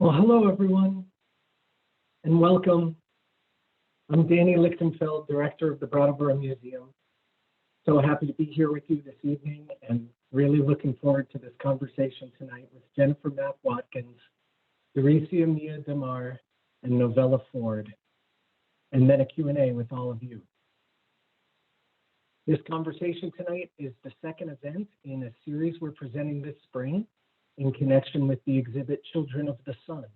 Well, hello, everyone, and welcome. I'm Danny Lichtenfeld, Director of the Brattleboro Museum. So happy to be here with you this evening and really looking forward to this conversation tonight with Jennifer Mack-Watkins, Daricia DeMarr, and Novella Ford, and then a Q&A with all of you. This conversation tonight is the second event in a series we're presenting this spring in connection with the exhibit Children of the Sun,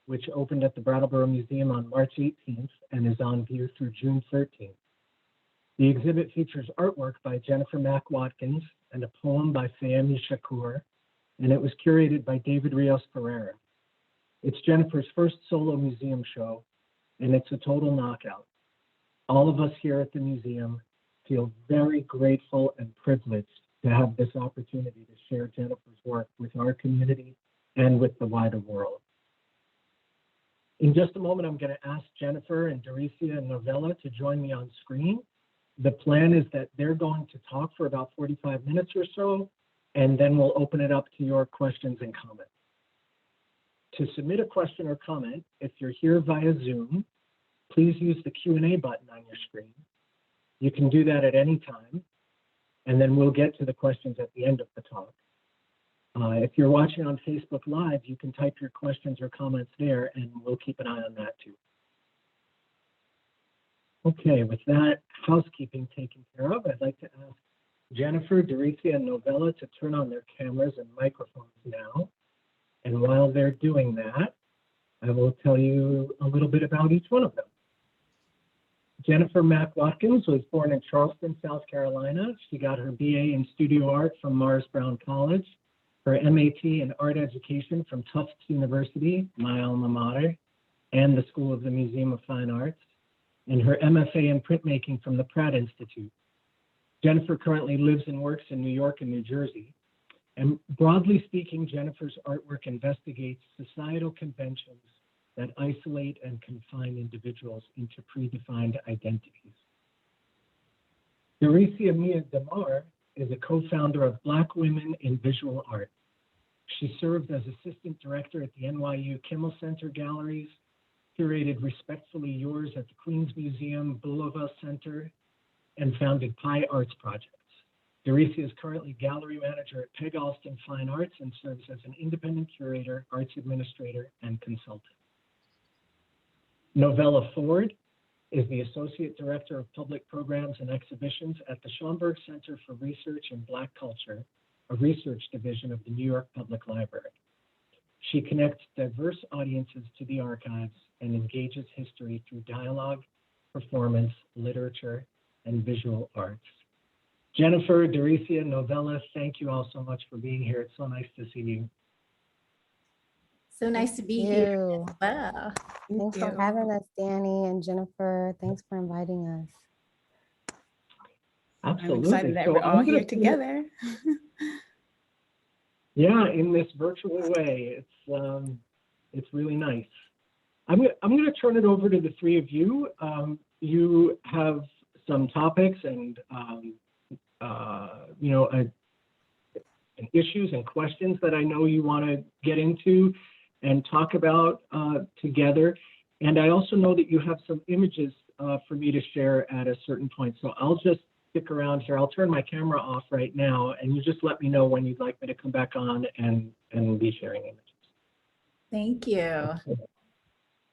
which opened at the Brattleboro Museum on March 18th and is on view through June 13th. The exhibit features artwork by Jennifer Mack-Watkins and a poem by Fahmi Shakur, and it was curated by David Rios Ferreira. It's Jennifer's first solo museum show, and it's a total knockout. All of us here at the museum feel very grateful and privileged to have this opportunity to share Jennifer's work with our community and with the wider world. In just a moment, I'm going to ask Jennifer and Daricia and Novella to join me on screen. The plan is that they're going to talk for about 45 minutes or so, and then we'll open it up to your questions and comments. To submit a question or comment, if you're here via Zoom, please use the Q&A button on your screen. You can do that at any time, and then we'll get to the questions at the end of the talk. If you're watching on Facebook Live, you can type your questions or comments there, and we'll keep an eye on that too. Okay, with that housekeeping taken care of, I'd like to ask Jennifer, Daricia, and Novella to turn on their cameras and microphones now. And while they're doing that, I will tell you a little bit about each one of them. Jennifer Mack-Watkins was born in Charleston, South Carolina. She got her BA in studio art from Morris Brown College, her MAT in art education from Tufts University, my alma mater, and the School of the Museum of Fine Arts, and her MFA in printmaking from the Pratt Institute. Jennifer currently lives and works in New York and New Jersey. And broadly speaking, Jennifer's artwork investigates societal conventions that isolate and confine individuals into predefined identities. Daricia DeMarr is a co-founder of Black Women in Visual Art. She served as assistant director at the NYU Kimmel Center Galleries, curated Respectfully Yours at the Queens Museum, Novella Center, and founded Pi Arts Projects. Daricia is currently gallery manager at Peg Alston Fine Arts and serves as an independent curator, arts administrator, and consultant. Novella Ford is the Associate Director of Public Programs and Exhibitions at the Schomburg Center for Research in Black Culture, a research division of the New York Public Library. She connects diverse audiences to the archives and engages history through dialogue, performance, literature, and visual arts. Jennifer, Daricia, Novella, thank you all so much for being here. It's so nice to see you. So nice to be here as well. Thanks for having us, Danny and Jennifer. Thanks for inviting us. Absolutely. I'm excited that we're all here together. Yeah, in this virtual way, it's really nice. I'm going to turn it over to the three of you. You have some topics and issues and questions that I know you want to get into and talk about together. And I also know that you have some images for me to share at a certain point. So I'll just stick around here. I'll turn my camera off right now, and you just let me know when you'd like me to come back on and be sharing images. Thank you.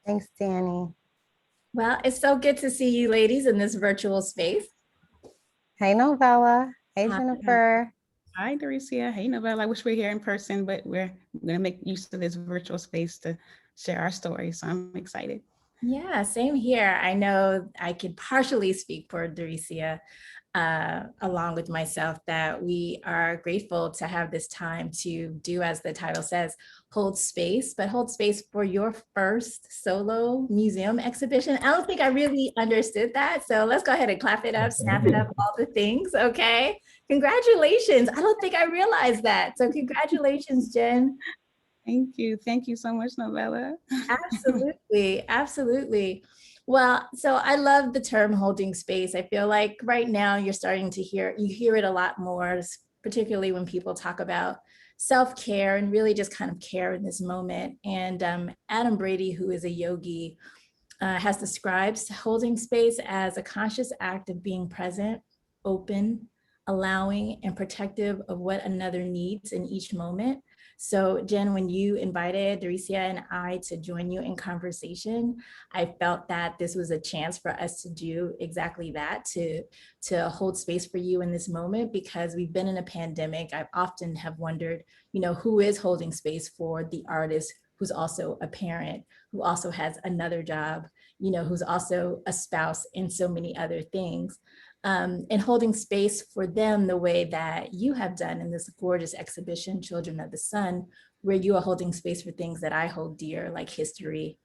Thanks, Danny. Well, it's so good to see you ladies in this virtual space. Hey, Novella. Hey, Hi. Jennifer. Hi, Daricia. Hey, Novella. I wish we were here in person, but we're going to make use of this virtual space to share our story. So I'm excited. Yeah, same here. I know I could partially speak for Daricia, along with myself, that we are grateful to have this time to do, as the title says, hold space, but hold space for your first solo museum exhibition. I don't think I really understood that. So let's go ahead and clap it up, snap it up, all the things, okay? Congratulations. I don't think I realized that. So congratulations, Jen. Thank you. Thank you so much, Novella. Absolutely. Absolutely. Well, so I love the term holding space. I feel like right now you're starting to hear it a lot more, particularly when people talk about self-care and really just kind of care in this moment. And Adam Brady, who is a yogi, has described holding space as a conscious act of being present, open, allowing, and protective of what another needs in each moment. So Jen, when you invited Daricia and I to join you in conversation, I felt that this was a chance for us to do exactly that, to hold space for you in this moment, because we've been in a pandemic. I often have wondered, who is holding space for the artist who's also a parent, who also has another job, who's also a spouse and so many other things. And holding space for them the way that you have done in this gorgeous exhibition, Children of the Sun, where you are holding space for things that I hold dear, like history,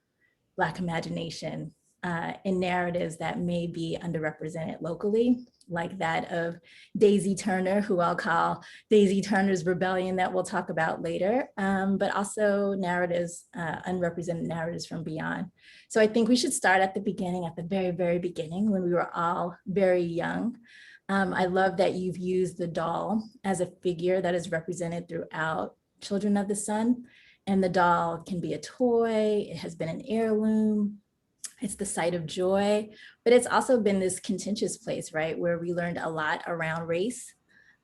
Black imagination, and narratives that may be underrepresented locally, like that of Daisy Turner, who I'll call Daisy Turner's Rebellion, that we'll talk about later, but also narratives, unrepresented narratives from beyond. So I think we should start at the beginning, at the very, very beginning, when we were all very young. I love that you've used the doll as a figure that is represented throughout Children of the Sun. And the doll can be a toy, it has been an heirloom, it's the site of joy, but it's also been this contentious place, right? Where we learned a lot around race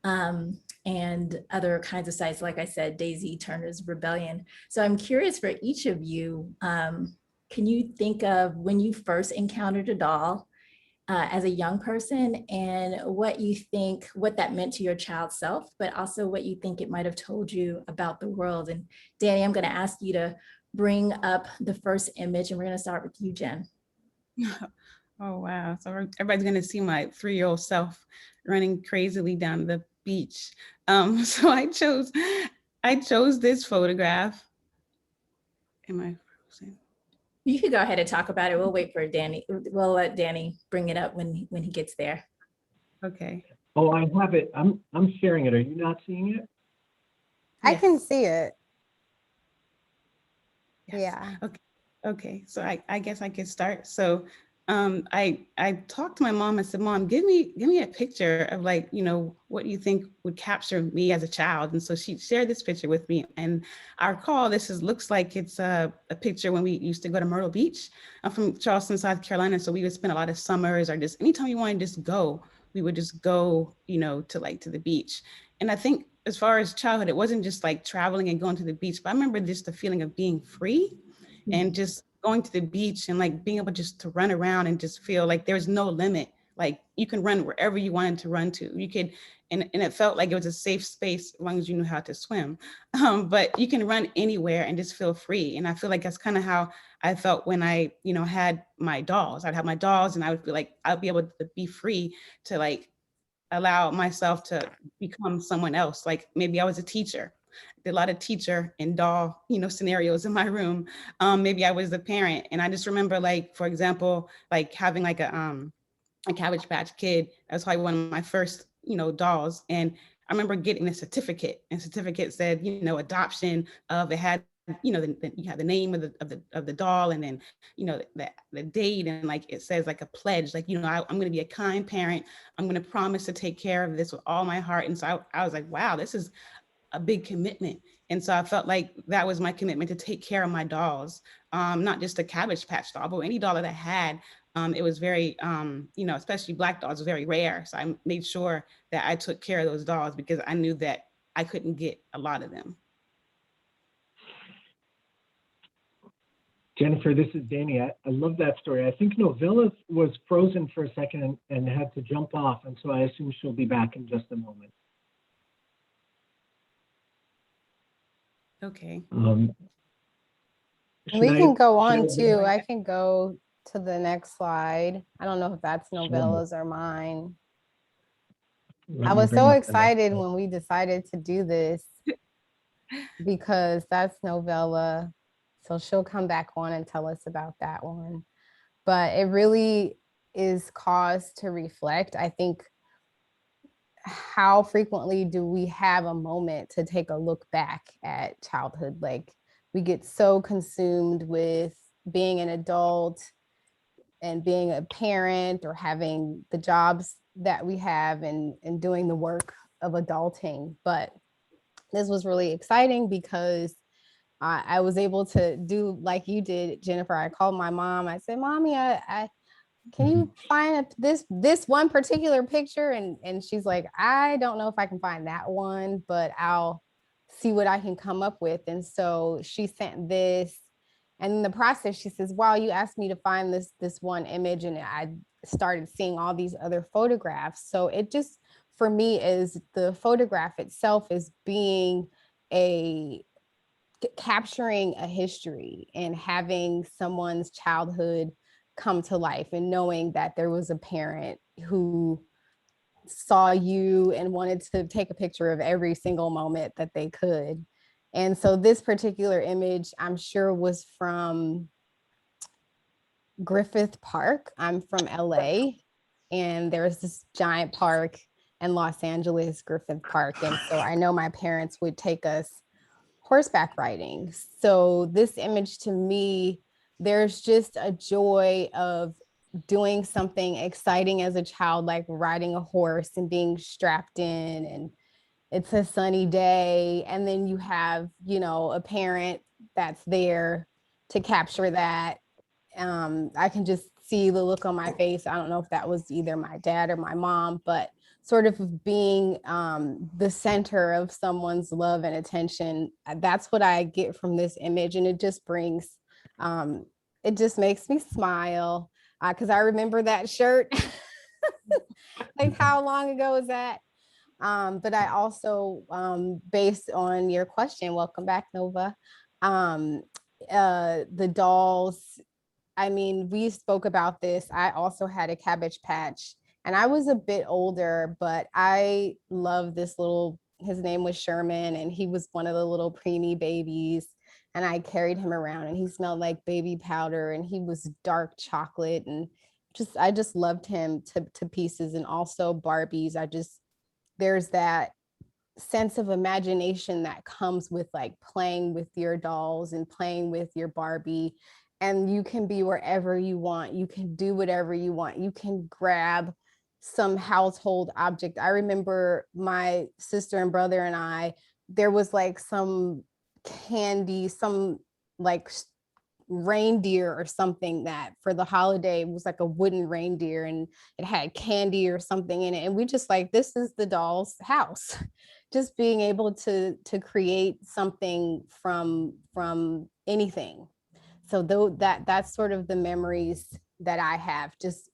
and other kinds of sites, like I said, Daisy Turner's Rebellion. So I'm curious for each of you, can you think of when you first encountered a doll as a young person, and what you think, what that meant to your child self, but also what you think it might have told you about the world? And Danny, I'm going to ask you to bring up the first image, and we're going to start with you, Jen. Oh, wow. So everybody's going to see my 3-year-old self running crazily down the beach. So I chose this photograph. Am I frozen? You could go ahead and talk about it. We'll wait for Danny. We'll let Danny bring it up when he gets there. Okay. Oh, I have it. I'm sharing it. Are you not seeing it? I can see it. Yes. Yeah. Okay. So I guess I could start. So I talked to my mom. I said, Mom, give me a picture of, like, what you think would capture me as a child. And so she shared this picture with me. And I recall looks like it's a picture when we used to go to Myrtle Beach. I'm from Charleston, South Carolina. So we would spend a lot of summers, or just anytime we wanted to just go, we would just go, to the beach. And I think as far as childhood, it wasn't just like traveling and going to the beach, but I remember just the feeling of being free and just going to the beach and like being able just to run around and just feel like there's no limit. Like you can run wherever you wanted to run to. You could, and it felt like it was a safe space as long as you knew how to swim. But you can run anywhere and just feel free. And I feel like that's kind of how I felt when I, had my dolls. I'd have my dolls and I would feel like I'd be able to be free to like allow myself to become someone else. Like maybe I was a teacher. Did a lot of teacher and doll, scenarios in my room. Maybe I was the parent, and I just remember, like, for example, like having like a Cabbage Patch Kid. That was probably one of my first, dolls, and I remember getting a certificate, and certificate said, adoption of. It had, you had the name of the doll, and then, the date, and like it says like a pledge, like, I'm going to be a kind parent. I'm going to promise to take care of this with all my heart. And so I was like, wow, this is a big commitment. And so I felt like that was my commitment, to take care of my dolls, not just a Cabbage Patch doll, but any doll that I had. It was very, especially Black dolls, very rare. So I made sure that I took care of those dolls because I knew that I couldn't get a lot of them. Jennifer, this is Danny. I love that story. I think Novella was frozen for a second and had to jump off. And so I assume she'll be back in just a moment. Okay. We can go on should too. I can go to the next slide. I don't know if that's Novella's or mine. Let I me was bring so up the excited next one. when we decided to do this because that's Novella. So she'll come back on and tell us about that one. But it really is cause to reflect. I think, how frequently do we have a moment to take a look back at childhood? Like we get so consumed with being an adult and being a parent or having the jobs that we have and doing the work adulting. But this was really exciting because I was able to do like you did, Jennifer. I called my mom. I said, Mommy, I can you find this one particular picture? And she's like, I don't know if I can find that one, but I'll see what I can come up with. And so she sent this. And in the process, she says, wow, you asked me to find this one image, and I started seeing all these other photographs. So it just, for me, is the photograph itself is being capturing a history and having someone's childhood come to life, and knowing that there was a parent who saw you and wanted to take a picture of every single moment that they could. And so this particular image, I'm sure, was from Griffith Park. I'm from LA, and there's this giant park in Los Angeles, Griffith Park. And so I know my parents would take us horseback riding. So this image, to me, there's just a joy of doing something exciting as a child, like riding a horse and being strapped in, and it's a sunny day, and then you have, you know, a parent that's there to capture that. I can just see the look on my face. I don't know if that was either my dad or my mom, but sort of being the center of someone's love and attention. That's what I get from this image. And it just brings, it just makes me smile, because I remember that shirt. Like, how long ago is that? But I also, based on your question, welcome back, Nova, the dolls, I mean, we spoke about this. I also had a Cabbage Patch, and I was a bit older, but I love this little, his name was Sherman, and he was one of the little preemie babies. And I carried him around, and he smelled like baby powder, and he was dark chocolate, and I just loved him to pieces. And also Barbies, there's that sense of imagination that comes with like playing with your dolls and playing with your Barbie. And you can be wherever you want. You can do whatever you want. You can grab some household object. I remember my sister and brother and I, there was like some candy, some like reindeer or something that for the holiday was like a wooden reindeer, and it had candy or something in it. And we just like, this is the doll's house. Just being able to create something from anything. So though that's sort of the memories that I have, just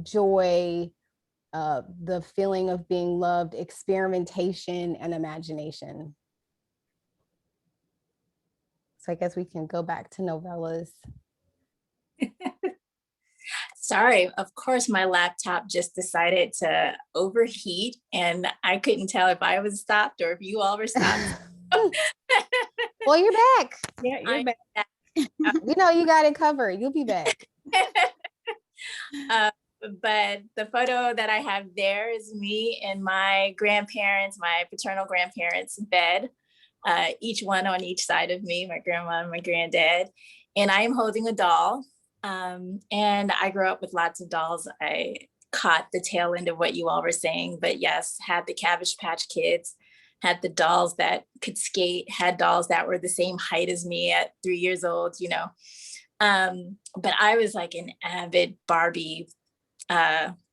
joy, the feeling of being loved, experimentation, and imagination. So I guess we can go back to Novella's. Sorry, of course, my laptop just decided to overheat, and I couldn't tell if I was stopped or if you all were stopped. Well, you're back. Yeah, you're back. You know, you got it covered. You'll be back. But the photo that I have there is me and my grandparents, my paternal grandparents' bed, each one on each side of me, my grandma and my granddad. And I am holding a doll. And I grew up with lots of dolls. I caught the tail end of what you all were saying, but yes, had the Cabbage Patch Kids, had the dolls that could skate, had dolls that were the same height as me at 3 years old, you know. But I was like an avid Barbie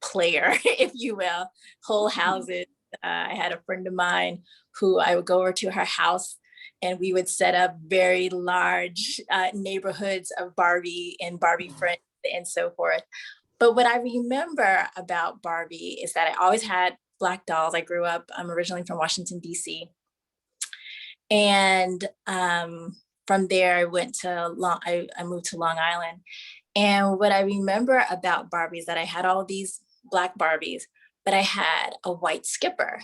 player, if you will, whole houses. I had a friend of mine who I would go over to her house, and we would set up very large neighborhoods of Barbie and Barbie friends and so forth. But what I remember about Barbie is that I always had Black dolls. I grew up, I'm originally from Washington, D.C. And from there, I moved to Long Island. And what I remember about Barbie is that I had all these Black Barbies, but I had a white Skipper.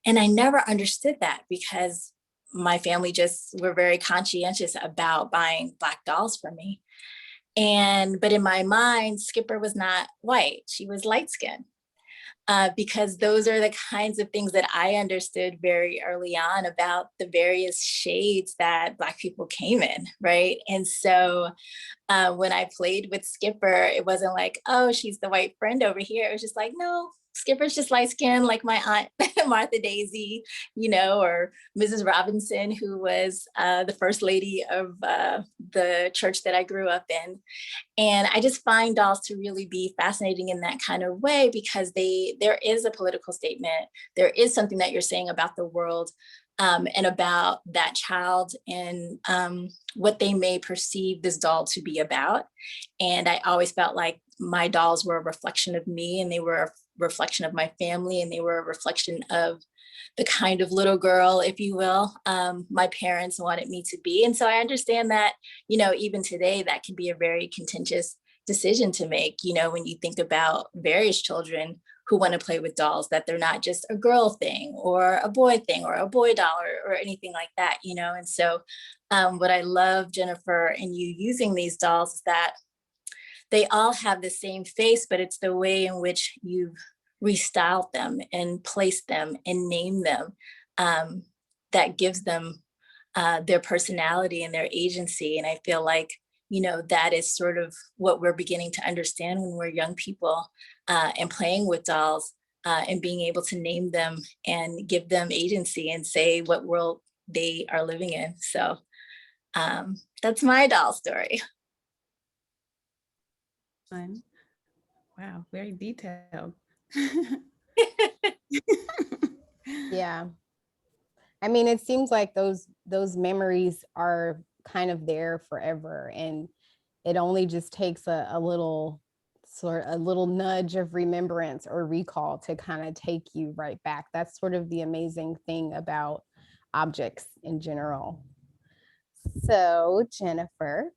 And I never understood that because my family just were very conscientious about buying Black dolls for me. But in my mind, Skipper was not white, she was light skinned. Because those are the kinds of things that I understood very early on about the various shades that Black people came in, right? And so when I played with Skipper, it wasn't like, oh, she's the white friend over here. It was just like, no, Skipper's just light skinned like my aunt Martha Daisy, you know, or Mrs. Robinson, who was the first lady of the church that I grew up in. And I just find dolls to really be fascinating in that kind of way, because there is a political statement. There is something that you're saying about the world, and about that child, and what they may perceive this doll to be about. And I always felt like my dolls were a reflection of me, and they were a reflection of my family, and they were a reflection of the kind of little girl, if you will, my parents wanted me to be. And so I understand that, you know, even today, that can be a very contentious decision to make, you know, when you think about various children who want to play with dolls, that they're not just a girl thing or a boy thing or a boy doll or anything like that, you know. And so what I love, Jennifer, in you using these dolls is that they all have the same face, but it's the way in which you've restyled them and placed them and named them, that gives them their personality and their agency. And I feel like, you know, that is sort of what we're beginning to understand when we're young people, and playing with dolls, and being able to name them and give them agency and say what world they are living in. So that's my doll story. Fun. Wow, very detailed. Yeah. I mean, it seems like those memories are kind of there forever, and it only just takes a little nudge of remembrance or recall to kind of take you right back. That's sort of the amazing thing about objects in general. So, Jennifer,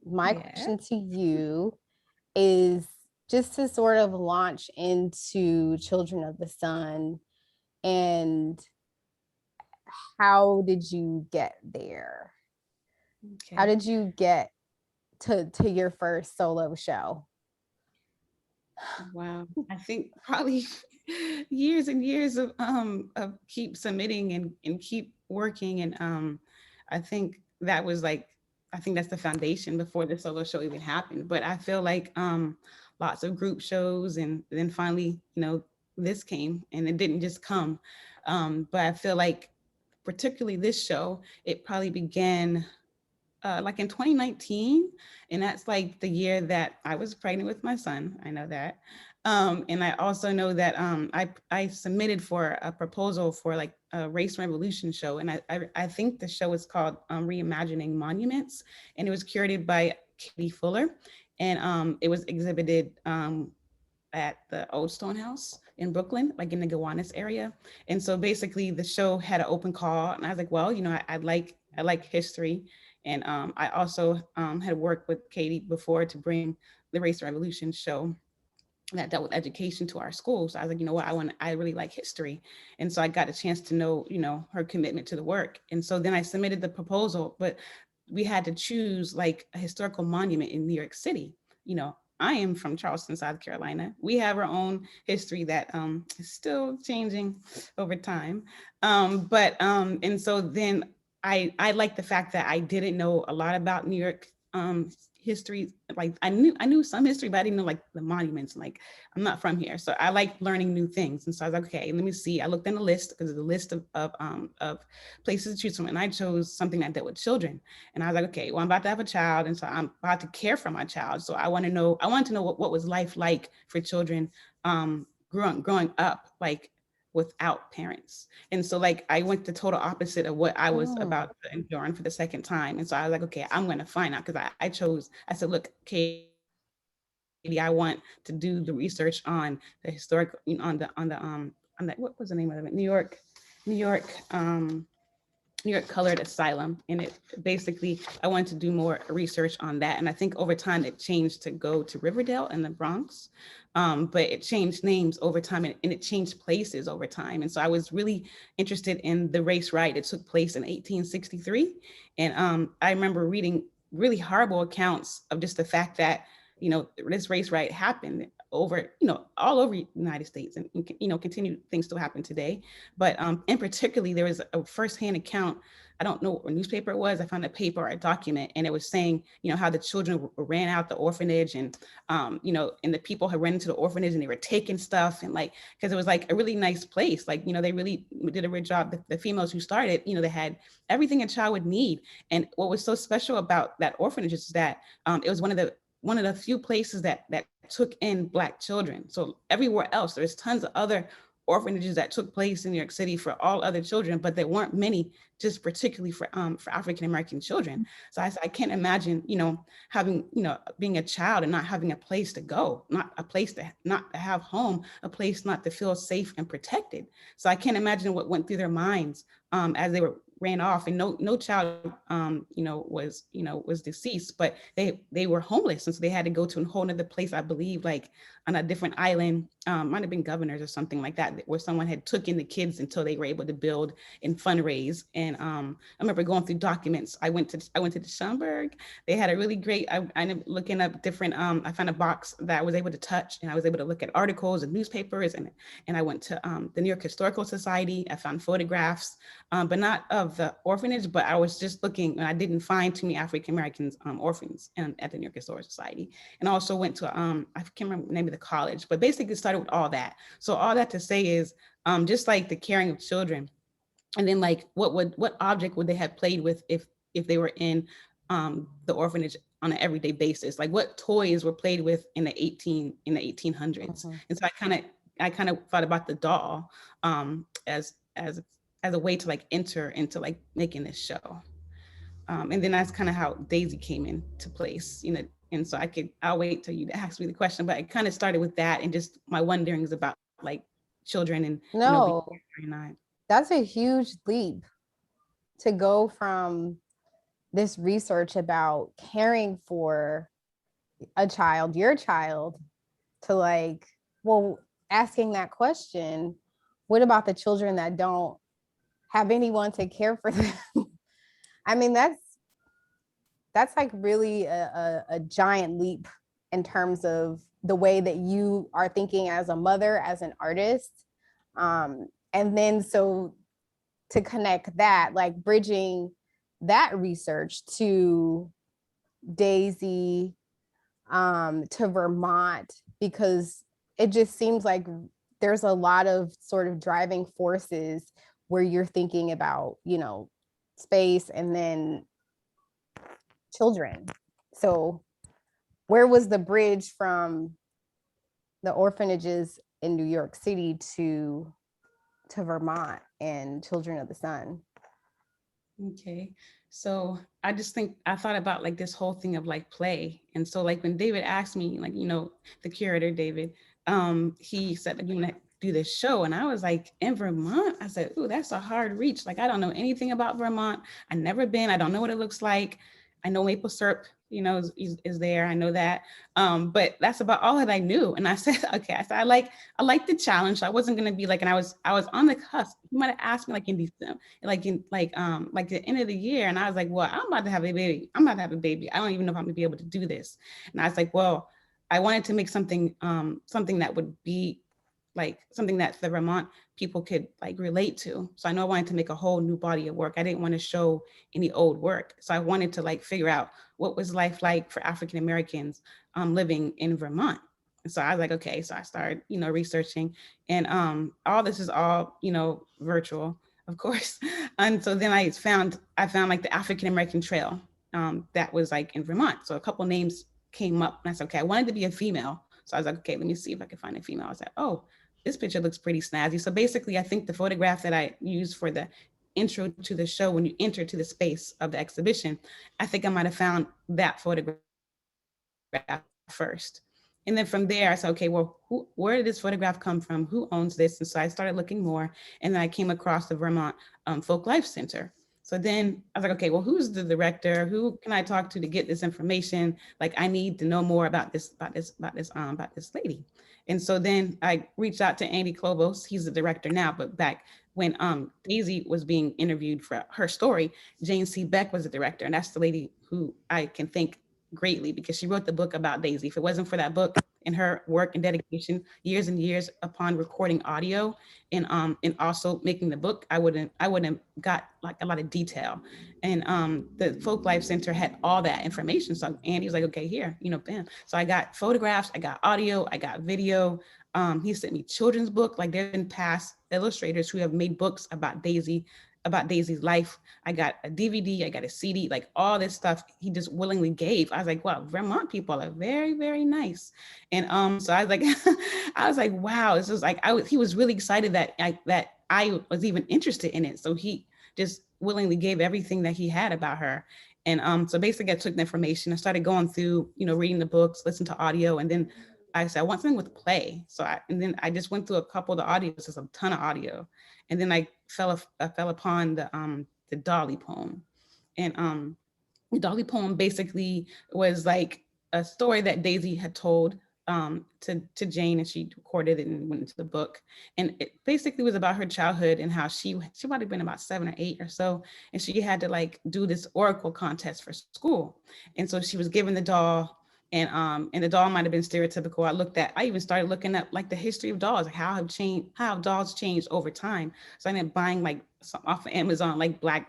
my question to you is just to sort of launch into Children of the Sun, and how did you get there? Okay. How did you get to your first solo show? Wow, I think probably years and years of keep submitting and keep working, and I think that was like, I think that's the foundation before the solo show even happened. But I feel like lots of group shows, and then finally, you know, this came, and it didn't just come. But I feel like particularly this show, it probably began like in 2019, and that's like the year that I was pregnant with my son. I know that. And I also know that I submitted for a proposal for like a race revolution show, and I think the show is called Reimagining Monuments, and it was curated by Katie Fuller, and it was exhibited at the Old Stone House in Brooklyn, like in the Gowanus area. And so basically the show had an open call, and I was like, well, you know, I like history. And I also had worked with Katie before to bring the Race Revolution show that dealt with education to our schools. So I was like, you know what, I really like history. And so I got a chance to know, you know, her commitment to the work. And so then I submitted the proposal, but we had to choose like a historical monument in New York City. You know, I am from Charleston, South Carolina. We have our own history that is still changing over time. And so then I like the fact that I didn't know a lot about New York history. Like I knew some history, but I didn't know like the monuments. Like I'm not from here, so I like learning new things. And so I was like, okay, let me see. I looked in the list, because there's a list of places to choose from, and I chose something that dealt with children. And I was like, okay, well, I'm about to have a child, and so I'm about to care for my child. So I wanted to know what was life like for children growing up, like without parents. And so like I went the total opposite of what I was about to endure for the second time. And so I was like, okay, I'm going to find out, because I said, look, Katie, I want to do the research on the historic, you know, on the what was the name of it? New York Colored Asylum. And it basically, I wanted to do more research on that. And I think over time it changed to go to Riverdale and the Bronx. But it changed names over time, and it changed places over time. And so I was really interested in the race riot. It took place in 1863. And I remember reading really horrible accounts of just the fact that, you know, this race riot happened over, all over the United States, and continue, things still happen today. But in particularly, there was a firsthand account. I don't know what newspaper it was. I found a paper or a document, and it was saying, how the children ran out the orphanage, and and the people had run into the orphanage and they were taking stuff, and like, because it was like a really nice place. Like, they really did a great job. The females who started, they had everything a child would need. And what was so special about that orphanage is that it was one of the few places that took in Black children. So everywhere else, there's tons of other orphanages that took place in New York City for all other children, but there weren't many, just particularly for African American children. So I can't imagine, having, being a child and not having a place to go, not a place to not to have home, a place not to feel safe and protected. So I can't imagine what went through their minds as they ran off. And no child, was deceased, but they were homeless, and so they had to go to a whole other place, I believe, like on a different island, might have been Governors or something like that, where someone had took in the kids until they were able to build and fundraise. And I remember going through documents. I went to the Schomburg. They had a really great, I ended up looking up different, I found a box that I was able to touch, and I was able to look at articles and newspapers, and I went to the New York Historical Society. I found photographs, but not of the orphanage, but I was just looking, and I didn't find too many African Americans orphans at the New York Historical Society. And I also went to, I can't remember the name of the college, but basically it started with all that. So all that to say is just like the caring of children. And then like, what object would they have played with if they were in the orphanage on an everyday basis? Like what toys were played with in the 1800s? And so I kind of thought about the doll as a way to like enter into like making this show. And then that's kind of how Daisy came into place, and so I'll wait till you ask me the question, but it kind of started with that and just my wonderings about like children and no, that's a huge leap to go from this research about caring for a child, your child, to like, well, asking that question, what about the children that don't have anyone to care for them? I mean, that's like really a giant leap in terms of the way that you are thinking as a mother, as an artist. And then so to connect that, like bridging that research to Daisy, to Vermont, because it just seems like there's a lot of sort of driving forces where you're thinking about, space and then children. So where was the bridge from the orphanages in New York City to Vermont and Children of the Sun? Okay, so I just think I thought about like this whole thing of like play. And so like when David asked me, like, the curator, David, he said that you want to do this show. And I was like, in Vermont? I said, ooh, that's a hard reach. Like, I don't know anything about Vermont. I've never been. I don't know what it looks like. I know maple syrup, is there. I know that. But that's about all that I knew. And I said, okay, I like the challenge. I wasn't gonna be like, and I was on the cusp. You might have asked me like in December, like the end of the year. And I was like, well, I'm about to have a baby. I'm about to have a baby. I don't even know if I'm gonna be able to do this. And I was like, well, I wanted to make something that would be like something that the Vermont people could like relate to. So I know I wanted to make a whole new body of work. I didn't want to show any old work. So I wanted to like figure out what was life like for African Americans living in Vermont. And so I was like, okay, so I started, researching, and all this is all, virtual, of course. And so then I found like the African American Trail that was like in Vermont. So a couple names came up, and I said, okay, I wanted to be a female. So I was like, okay, let me see if I can find a female. I was like, oh, this picture looks pretty snazzy. So basically, I think the photograph that I used for the intro to the show, when you enter to the space of the exhibition, I think I might have found that photograph first. And then from there, I said, okay, well, where did this photograph come from? Who owns this? And so I started looking more, and then I came across the Vermont Folk Life Center. So then I was like, okay, well, who's the director? Who can I talk to get this information? Like, I need to know more about this lady. And so then I reached out to Andy Klobos. He's the director now, but back when Daisy was being interviewed for her story, Jane C. Beck was the director. And that's the lady who I can thank greatly, because she wrote the book about Daisy. If it wasn't for that book, and her work and dedication, years and years upon recording audio and also making the book, I wouldn't have got like a lot of detail. And the Folk Life Center had all that information. So Andy was like, okay, here, you know, bam. So I got photographs, I got audio, I got video. He sent me children's book. Like there have been past illustrators who have made books about Daisy's life. I got a DVD, I got a CD, like all this stuff he just willingly gave. I was like, wow, Vermont people are very, very nice. And so I was like, I was like, wow, this is like, he was really excited that I was even interested in it. So he just willingly gave everything that he had about her. And so basically I took the information, I started going through, you know, reading the books, listening to audio, and then I said, I want something with play. And then I just went through a couple of the audios, there's a ton of audio. And then I fell upon the Dolly Poem. And the Dolly Poem basically was like a story that Daisy had told to Jane, and she recorded it and went into the book. And it basically was about her childhood and how she might have been about 7 or 8 or so, and she had to like do this oracle contest for school. And so she was given the doll, and the doll might have been stereotypical. I even started looking up like the history of dolls, like how have dolls changed over time. So I ended up buying like some off of Amazon, like black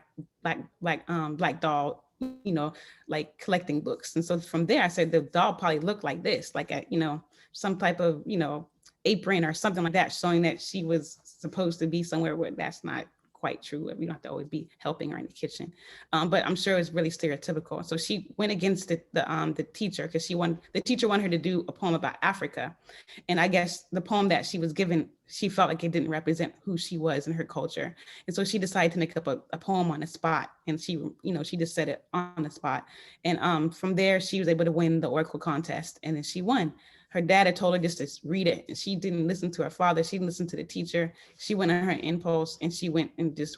doll, you know, like collecting books. And so from there I said the doll probably looked like this, like a, you know, some type of, you know, apron or something like that, showing that she was supposed to be somewhere where that's not quite true. We don't have to always be helping her in the kitchen, but I'm sure it's really stereotypical. So she went against the teacher, because the teacher wanted her to do a poem about Africa, and I guess the poem that she was given, she felt like it didn't represent who she was and her culture, and so she decided to make up a poem on the spot, and she just said it on the spot, and from there she was able to win the Oracle contest, and then she won. Her dad had told her just to read it, and she didn't listen to her father. She didn't listen to the teacher. She went on her impulse, and she went and just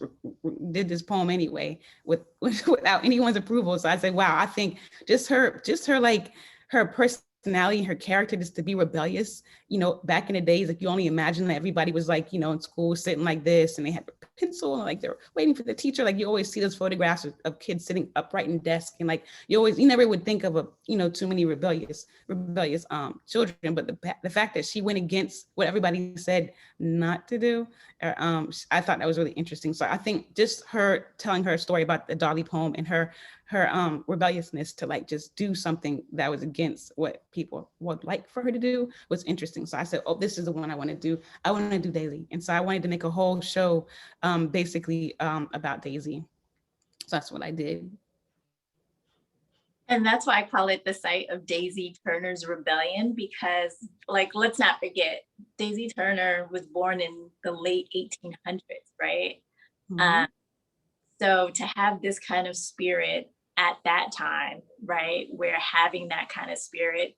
did this poem anyway without anyone's approval. So I said, wow, I think just her like her personality and her character, just to be rebellious. You know, back in the days, like you only imagine that everybody was like, you know, in school sitting like this, and they had a pencil, and like they're waiting for the teacher. Like you always see those photographs of kids sitting upright in desk, and like you never would think of too many rebellious children. But the fact that she went against what everybody said not to do, I thought that was really interesting. So I think just her telling her story about the Dolly Poem and her rebelliousness to like just do something that was against what people would like for her to do was interesting. So I said, oh, this is the one I want to do. I want to do Daisy. And so I wanted to make a whole show basically about Daisy. So that's what I did. And that's why I call it the site of Daisy Turner's rebellion, because like, let's not forget, Daisy Turner was born in the late 1800s, right? Mm-hmm. So to have this kind of spirit at that time, right, where having that kind of spirit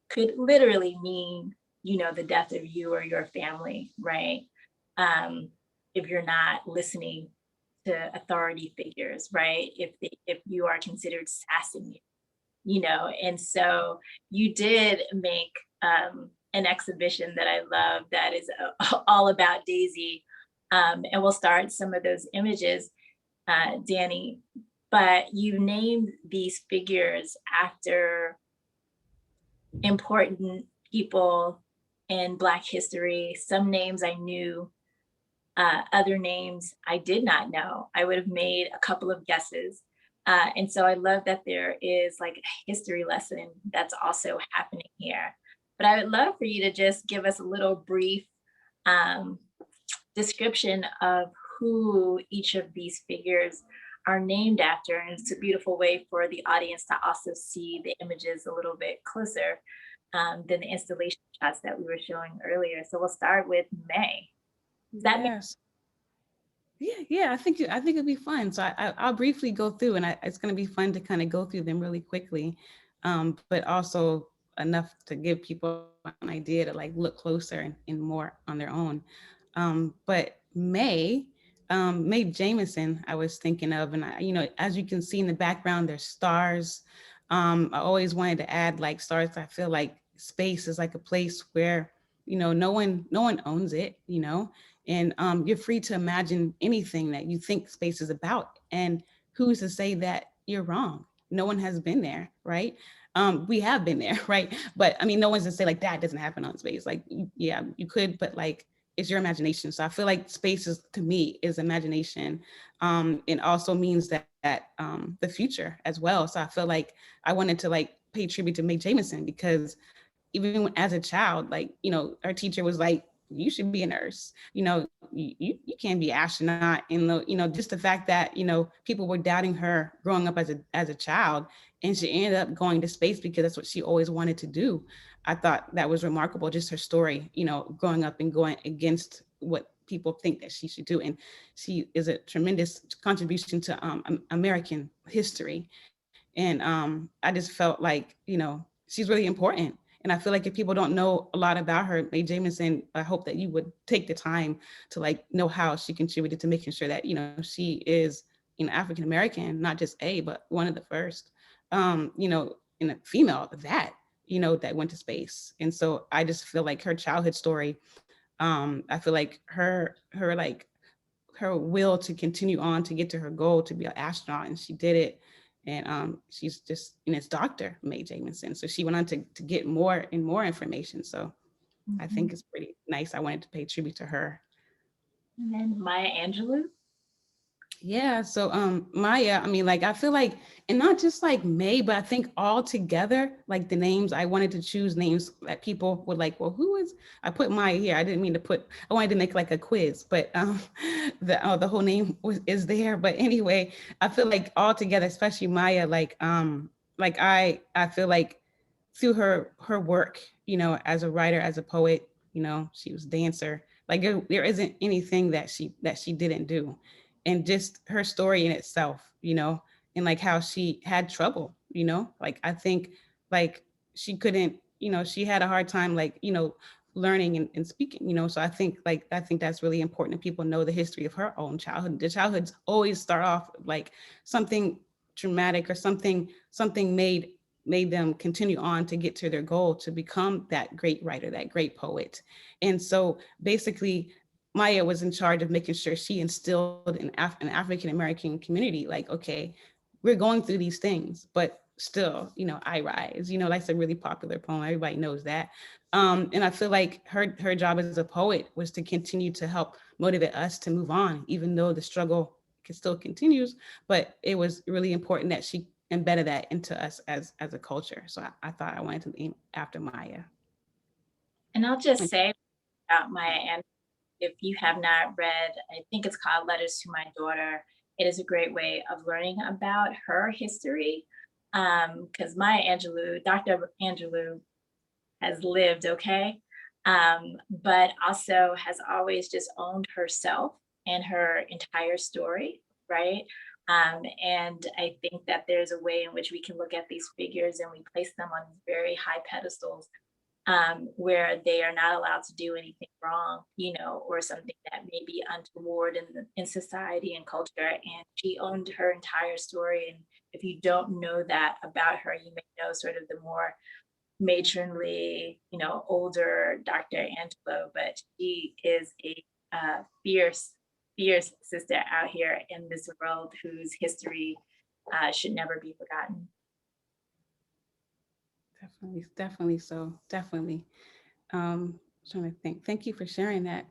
could literally mean, you know, the death of you or your family, right? If you're not listening to authority figures, right? If you are considered sassy, you know, and so you did make an exhibition that I love that is all about Daisy, and we'll start some of those images, Danny, but you named these figures after important people in Black history. Some names I knew, other names I did not know. I would have made a couple of guesses. And so I love that there is like a history lesson that's also happening here. But I would love for you to just give us a little brief description of who each of these figures are named after. And it's a beautiful way for the audience to also see the images a little bit closer than the installation shots that we were showing earlier. So we'll start with May. Does that make sense? Yeah, I think it'd be fun. So I'll briefly go through, and it's going to be fun to kind of go through them really quickly, but also enough to give people an idea to like look closer and more on their own. But May Jameson, I was thinking of, and as you can see in the background, there's stars. I always wanted to add like stars. I feel like space is like a place where no one owns it, and you're free to imagine anything that you think space is about. And who's to say that you're wrong? No one has been there, right? We have been there, right? But I mean, no one's to say like that doesn't happen on space. Like, yeah, you could, but like, it's your imagination. So I feel like space is, to me, is imagination. It also means that the future as well. So I feel like I wanted to like pay tribute to Mae Jemison, because even as a child, like, you know, our teacher was like, you should be a nurse, you know, you can't be astronaut. And the, you know, just the fact that, you know, people were doubting her growing up as a child, and she ended up going to space because that's what she always wanted to do. I thought that was remarkable, just her story, you know, growing up and going against what people think that she should do. And she is a tremendous contribution to American history. And I just felt like, you know, she's really important. And I feel like if people don't know a lot about her, Mae Jemison, I hope that you would take the time to like know how she contributed to making sure that, you know, she is, you know, African American, not just a, but one of the first, you know, in a female that, you know, that went to space. And so I just feel like her childhood story, I feel like her will to continue on to get to her goal to be an astronaut, and she did it. And she's just, and it's Dr. Mae Jemison. So she went on to get more and more information. So I think it's pretty nice. I wanted to pay tribute to her. And then Maya Angelou. Yeah, so Maya, I mean, like I feel like, and not just like May, but I think all together, like the names, I wanted to choose names that people would like, well, who is, I put Maya here. I didn't mean to put, I wanted to make like a quiz, but the whole name is there. But anyway, I feel like all together, especially Maya, like I feel like through her work, you know, as a writer, as a poet, you know, she was a dancer. Like there isn't anything that she didn't do. And just her story in itself, you know, and like how she had trouble, you know, like I think like she couldn't, you know, she had a hard time, like, you know, learning and speaking, you know. So I think that's really important, that people know the history of her own childhood. The childhoods always start off like something traumatic, or something made them continue on to get to their goal, to become that great writer, that great poet. And so basically Maya was in charge of making sure she instilled in an African American community, like, okay, we're going through these things, but still, you know, I rise. You know, that's a really popular poem. Everybody knows that. And I feel like her job as a poet was to continue to help motivate us to move on, even though the struggle still continues. But it was really important that she embedded that into us as a culture. So I thought I wanted to name after Maya. And I'll just say about Maya Angelou, if you have not read, I think it's called Letters to My Daughter. It is a great way of learning about her history. Because Maya Angelou, Dr. Angelou, has lived, okay? But also has always just owned herself and her entire story, right? And I think that there's a way in which we can look at these figures and we place them on very high pedestals, where they are not allowed to do anything wrong, you know, or something that may be untoward in society and culture. And she owned her entire story. And if you don't know that about her, you may know sort of the more matronly, you know, older Dr. Angelo, but she is a fierce, fierce sister out here in this world whose history should never be forgotten. Definitely so, definitely. Trying to think. Thank you for sharing that.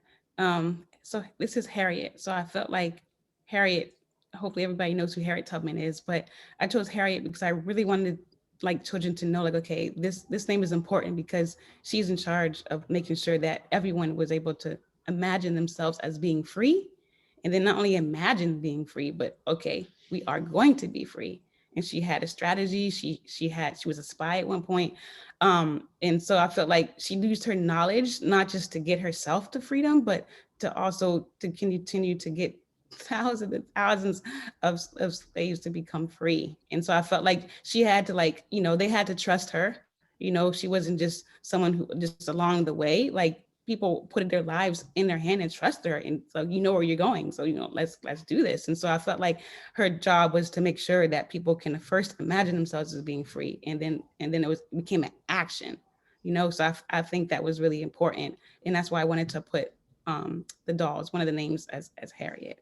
So this is Harriet. So I felt like Harriet, hopefully everybody knows who Harriet Tubman is, but I chose Harriet because I really wanted like children to know, like, okay, this name is important because she's in charge of making sure that everyone was able to imagine themselves as being free. And then not only imagine being free, but okay, we are going to be free. And she had a strategy. She was a spy at one point. And so I felt like she used her knowledge, not just to get herself to freedom, but to also to continue to get thousands and thousands of slaves to become free. And so I felt like she had to, like, you know, they had to trust her. You know, she wasn't just someone who just along the way, like people put their lives in their hand and trust her. And so, you know where you're going. So, you know, let's do this. And so I felt like her job was to make sure that people can first imagine themselves as being free. And then it became an action, you know? So I think that was really important. And that's why I wanted to put the dolls, one of the names as Harriet.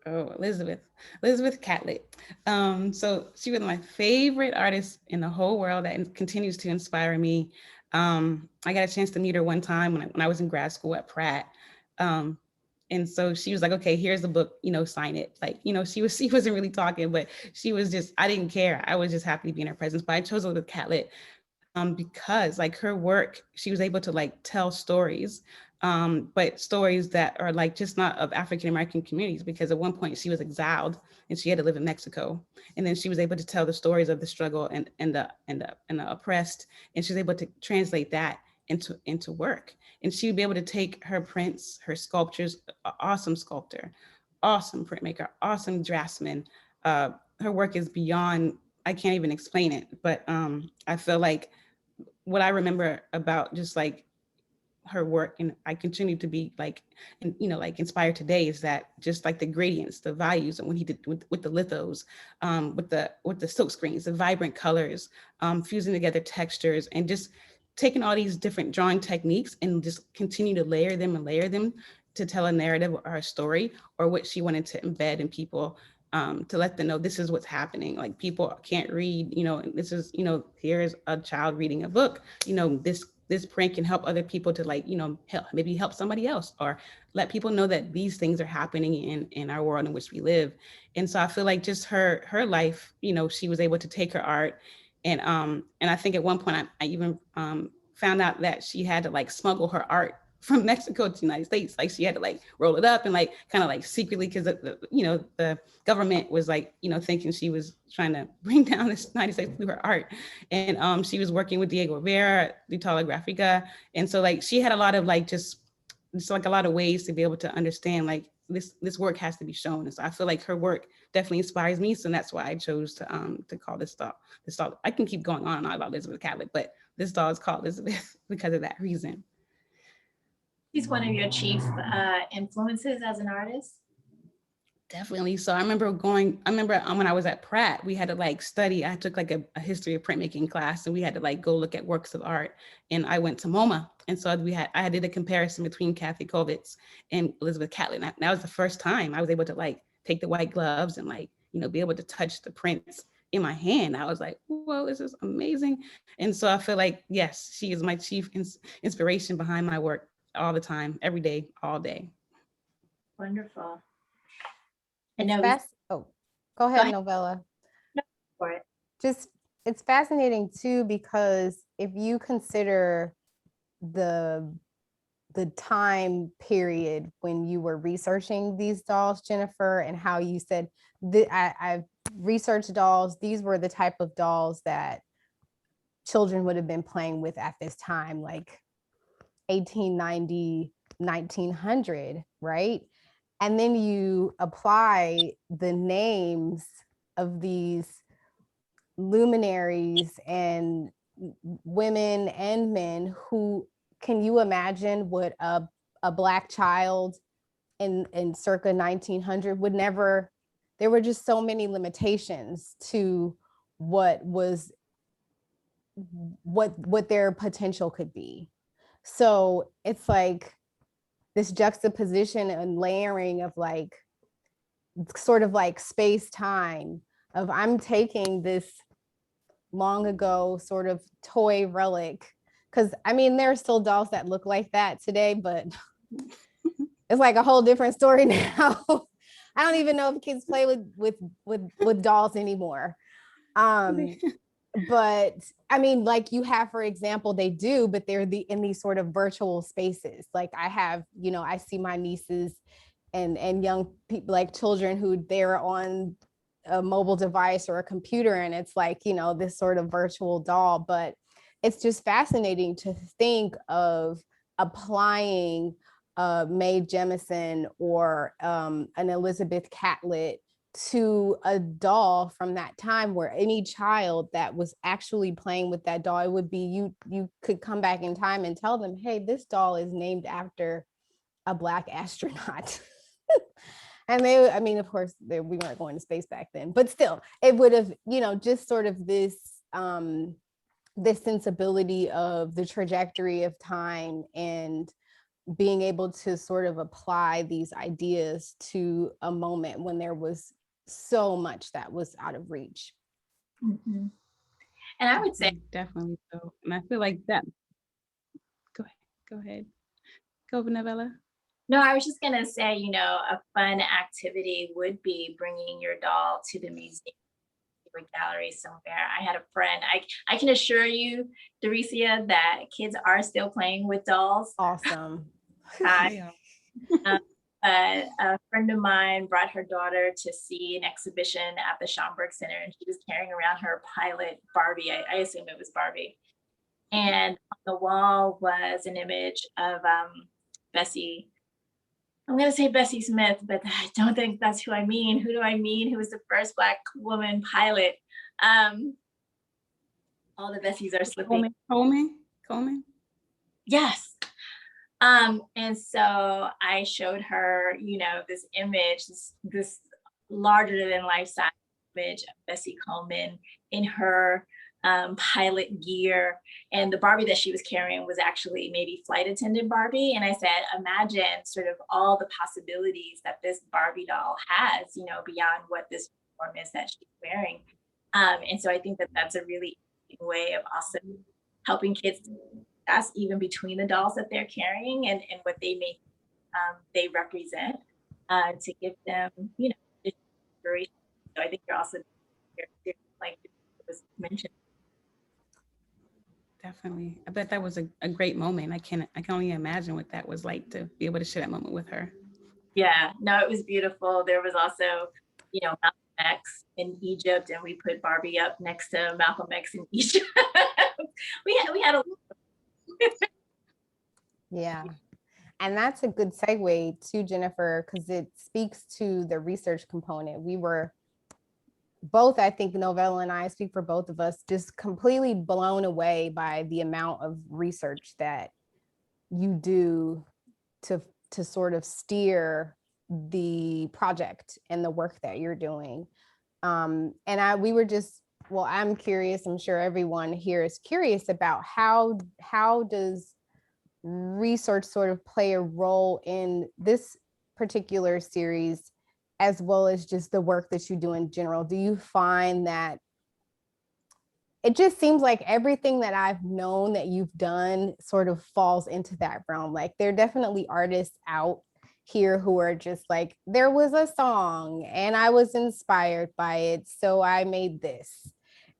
Oh, Elizabeth Catlett. So she was my favorite artist in the whole world that continues to inspire me. I got a chance to meet her one time when I was in grad school at Pratt. Um, and so she was like, okay, here's the book, sign it. Like, she wasn't really talking, but she was just, I didn't care. I was just happy to be in her presence. But I chose Elizabeth Catlett because like her work, she was able to like tell stories, but stories that are like just not of African American communities, because at one point she was exiled and she had to live in Mexico, and then she was able to tell the stories of the struggle and the oppressed, and she was able to translate that into work. And she would be able to take her prints, her sculptures, awesome sculptor, awesome printmaker, awesome draftsman. Her work is beyond, I can't even explain it, but I feel like what I remember about just like her work, and I continue to be like, and like inspired today, is that just like the gradients, the values, and when he did with the lithos, with the silk screens, the vibrant colors, fusing together textures, and just taking all these different drawing techniques and just continue to layer them to tell a narrative or a story, or what she wanted to embed in people, to let them know this is what's happening. Like people can't read, this is, here's a child reading a book, this print can help other people to like, maybe help somebody else, or let people know that these things are happening in our world in which we live. And so I feel like just her life, she was able to take her art, and I think at one point I even found out that she had to like smuggle her art from Mexico to the United States. Like she had to like roll it up and like kind of like secretly, because the government was like, thinking she was trying to bring down the United States through her art. And she was working with Diego Rivera, Ditala Grafica. And so like she had a lot of like just like a lot of ways to be able to understand like this work has to be shown. And so I feel like her work definitely inspires me. So that's why I chose to call this doll. I can keep going on and on about Elizabeth Catlett, but this doll is called Elizabeth because of that reason. She's one of your chief influences as an artist? Definitely. So I remember when I was at Pratt, we had to like study. I took like a history of printmaking class, and we had to like go look at works of art. And I went to MoMA. And so I did a comparison between Kathy Kovitz and Elizabeth Catlett. And that was the first time I was able to like take the white gloves and like, be able to touch the prints in my hand. I was like, whoa, this is amazing. And so I feel like, yes, she is my chief inspiration behind my work all the time, every day, all day. Wonderful. Oh, go ahead, Novella. No, for it. It's fascinating too, because if you consider the time period when you were researching these dolls, Jennifer, and how you said I've researched dolls, these were the type of dolls that children would have been playing with at this time, like 1890, 1900, right? And then you apply the names of these luminaries and women and men who, can you imagine what a Black child in circa 1900 would never, there were just so many limitations to what their potential could be. So it's like this juxtaposition and layering of like sort of like space time of, I'm taking this long ago sort of toy relic, because I mean there are still dolls that look like that today, but it's like a whole different story now. I don't even know if kids play with dolls anymore. But I mean, like you have, for example, they do, but they're in these sort of virtual spaces. Like I have, I see my nieces and young people, like children, who they're on a mobile device or a computer, and it's like, this sort of virtual doll. But it's just fascinating to think of applying Mae Jemison or an Elizabeth Catlett to a doll from that time, where any child that was actually playing with that doll, it would be, you could come back in time and tell them, hey, this doll is named after a Black astronaut. And they, I mean, of course, we weren't going to space back then, but still, it would have, just sort of this this sensibility of the trajectory of time and being able to sort of apply these ideas to a moment when there was so much that was out of reach. Mhm. And I would say, Definitely so. And I feel like that, go ahead. Go, Novella. no, I was just gonna say, a fun activity would be bringing your doll to the museum or gallery somewhere. I had a friend, I can assure you, Daricia, that kids are still playing with dolls. Awesome. I, a friend of mine brought her daughter to see an exhibition at the Schomburg Center, and she was carrying around her pilot Barbie. I assume it was Barbie. And on the wall was an image of Bessie. I'm going to say Bessie Smith, but I don't think that's who I mean. Who do I mean? Who was the first Black woman pilot? All the Bessies are slipping. Coleman. Yes. And so I showed her, this image, this larger than life size image of Bessie Coleman in her pilot gear. And the Barbie that she was carrying was actually maybe flight attendant Barbie. And I said, imagine sort of all the possibilities that this Barbie doll has, beyond what this form is that she's wearing. And so I think that that's a really interesting way of also helping kids that's even between the dolls that they're carrying and what they represent, to give them, inspiration. So I think you're also like was mentioned. Definitely. I bet that was a great moment. I can only imagine what that was like to be able to share that moment with her. Yeah, no, it was beautiful. There was also, Malcolm X in Egypt, and we put Barbie up next to Malcolm X in Egypt. we had a Yeah. And that's a good segue to Jennifer, because it speaks to the research component. We were both, I think Novella and I speak for both of us, just completely blown away by the amount of research that you do to sort of steer the project and the work that you're doing. We were just, well, I'm curious, I'm sure everyone here is curious about how does research sort of play a role in this particular series, as well as just the work that you do in general? Do you find that it just seems like everything that I've known that you've done sort of falls into that realm? Like, there are definitely artists out here who are just like, there was a song and I was inspired by it, so I made this.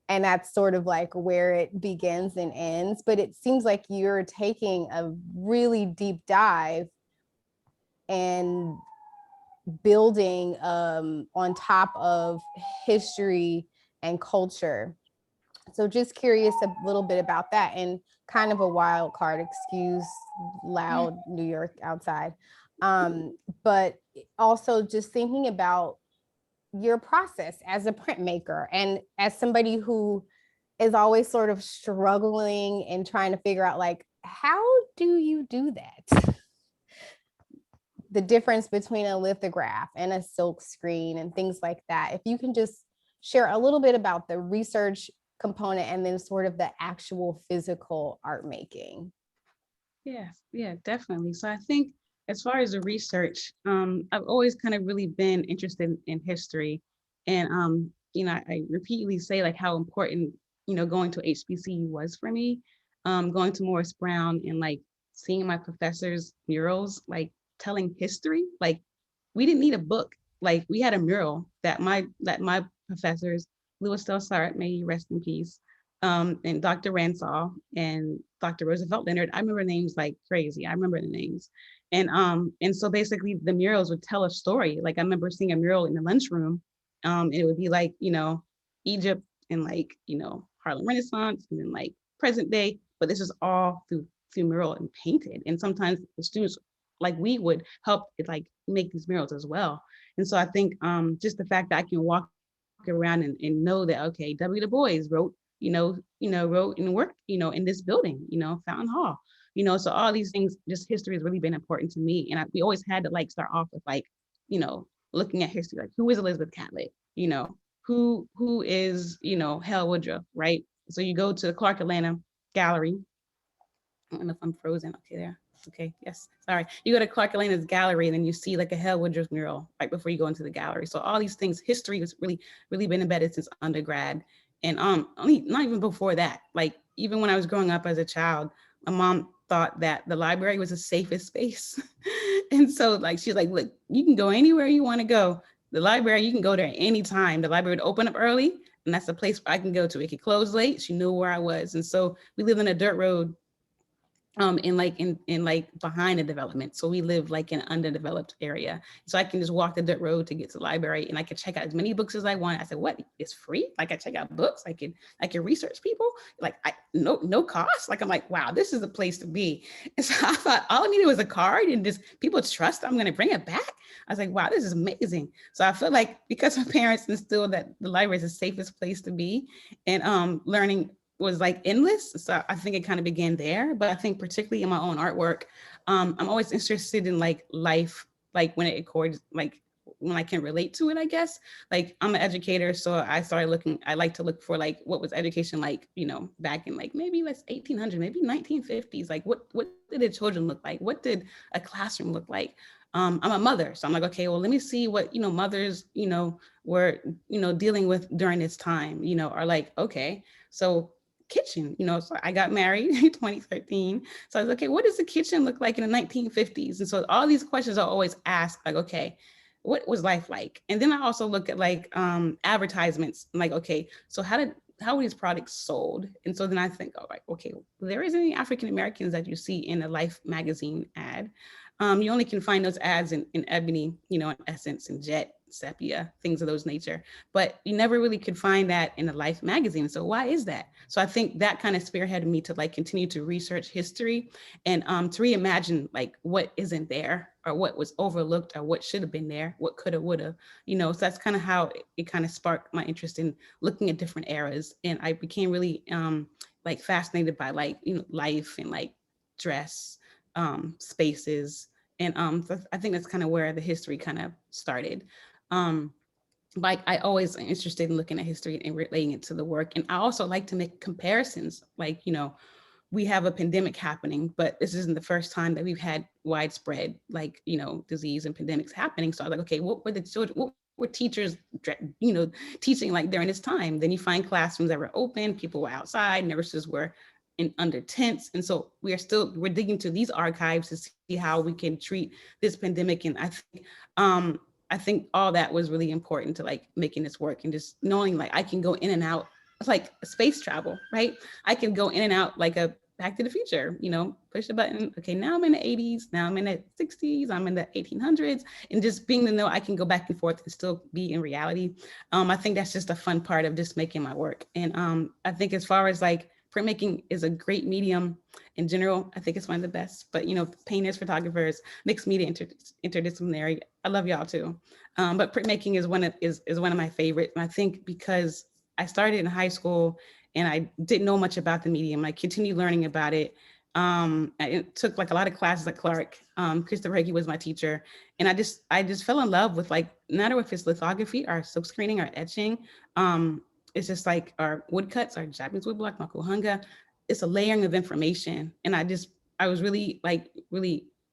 And that's sort of like where it begins and ends. But it seems like you're taking a really deep dive and building on top of history and culture. So just curious a little bit about that, and kind of a wild card, excuse loud New York outside. But also just thinking about your process as a printmaker and as somebody who is always sort of struggling and trying to figure out, like, how do you do that? The difference between a lithograph and a silk screen and things like that. If you can just share a little bit about the research component and then sort of the actual physical art making. Yeah, definitely. So I think as far as the research, I've always kind of really been interested in history. And, I repeatedly say like how important, going to HBCU was for me, going to Morris Brown and like seeing my professors' murals, like telling history. Like, we didn't need a book. Like, we had a mural that my professors, Louis Delsart, may you rest in peace, and Dr. Ransall and Dr. Roosevelt Leonard. I remember names like crazy. I remember the names. And so basically the murals would tell a story. Like, I remember seeing a mural in the lunchroom, and it would be like, Egypt and like, Harlem Renaissance and then like present day, but this is all through mural and painted. And sometimes the students, like, we would help it like make these murals as well. And so I think just the fact that I can walk around and know that, okay, W. Du Bois wrote, wrote and worked, in this building, Fountain Hall, so all these things, just history has really been important to me. And we always had to like start off with like, looking at history, like, who is Elizabeth Catlett, who is, Hale Woodruff, right? So you go to the Clark Atlanta Gallery, I don't know if I'm frozen. Okay, there. Okay, yes. Sorry. You go to Clark Elena's gallery and then you see like a Hell Woodruff mural right before you go into the gallery. So all these things, history has really been embedded since undergrad. And only not even before that. Like even when I was growing up as a child, my mom thought that the library was the safest space. And so like she's like, look, you can go anywhere you want to go. The library, you can go there anytime. The library would open up early, and that's the place I can go to. It could close late. She knew where I was. And so we lived on a dirt road in like behind the development. So we live like in an underdeveloped area. So I can just walk the dirt road to get to the library, and I can check out as many books as I want. I said, what, it's free? Like I check out books, I can research people, like no cost. Like I'm like, wow, this is the place to be. And so I thought all I needed was a card and just people trust I'm gonna bring it back. I was like, wow, this is amazing. So I feel like because my parents instilled that the library is the safest place to be, and learning was like endless. So I think it kind of began there. But I think particularly in my own artwork, I'm always interested in like life, like when it accords, like when I can relate to it, I guess. Like I'm an educator, so I started looking, I like to look for like what was education like, you know, back in like maybe like 1800, maybe 1950s. Like what did the children look like? What did a classroom look like? I'm a mother, so I'm like, okay, well, let me see what, you know, mothers, you know, were, you know, dealing with during this time, you know, are like, okay, so kitchen, you know, so I got married in 2013. So I was like, okay, what does the kitchen look like in the 1950s? And so all these questions are always asked, like, okay, what was life like? And then I also look at like advertisements, like, okay, so how were these products sold? And so then I think, all right, okay, there isn't any African Americans that you see in a Life magazine ad. You only can find those ads in Ebony, you know, in Essence and Jet, Sepia, things of those nature. But you never really could find that in a Life magazine. So why is that? So I think that kind of spearheaded me to like continue to research history and to reimagine like what isn't there or what was overlooked or what should have been there, what could have, would have, you know. So that's kind of how it kind of sparked my interest in looking at different eras. And I became really like fascinated by like, you know, life and like dress, spaces. And so I think that's kind of where the history kind of started. Like I always am interested in looking at history and relating it to the work. And I also like to make comparisons. Like, you know, we have a pandemic happening, but this isn't the first time that we've had widespread, like, you know, disease and pandemics happening. So I was like, okay, what were the children, what were teachers, you know, teaching like during this time? Then you find classrooms that were open, people were outside, nurses were in under tents. And so we're digging to these archives to see how we can treat this pandemic. And I think all that was really important to like making this work, and just knowing like I can go in and out. It's like space travel, right? I can go in and out like a Back to the Future, you know, push the button. Okay, now I'm in the 80s, now I'm in the 60s, I'm in the 1800s, and just being to know I can go back and forth and still be in reality. I think that's just a fun part of just making my work. And I think as far as like printmaking is a great medium in general. I think it's one of the best, but you know, painters, photographers, mixed media, interdisciplinary. I love y'all too. But printmaking is one of my favorites. And I think because I started in high school and I didn't know much about the medium, I continued learning about it. I took like a lot of classes at Clark. Christopher Heggie was my teacher. And I just fell in love with like, no matter if it's lithography or silk screening or etching, it's just like our woodcuts, our Japanese woodblock, makuhanga. It's a layering of information. And I was really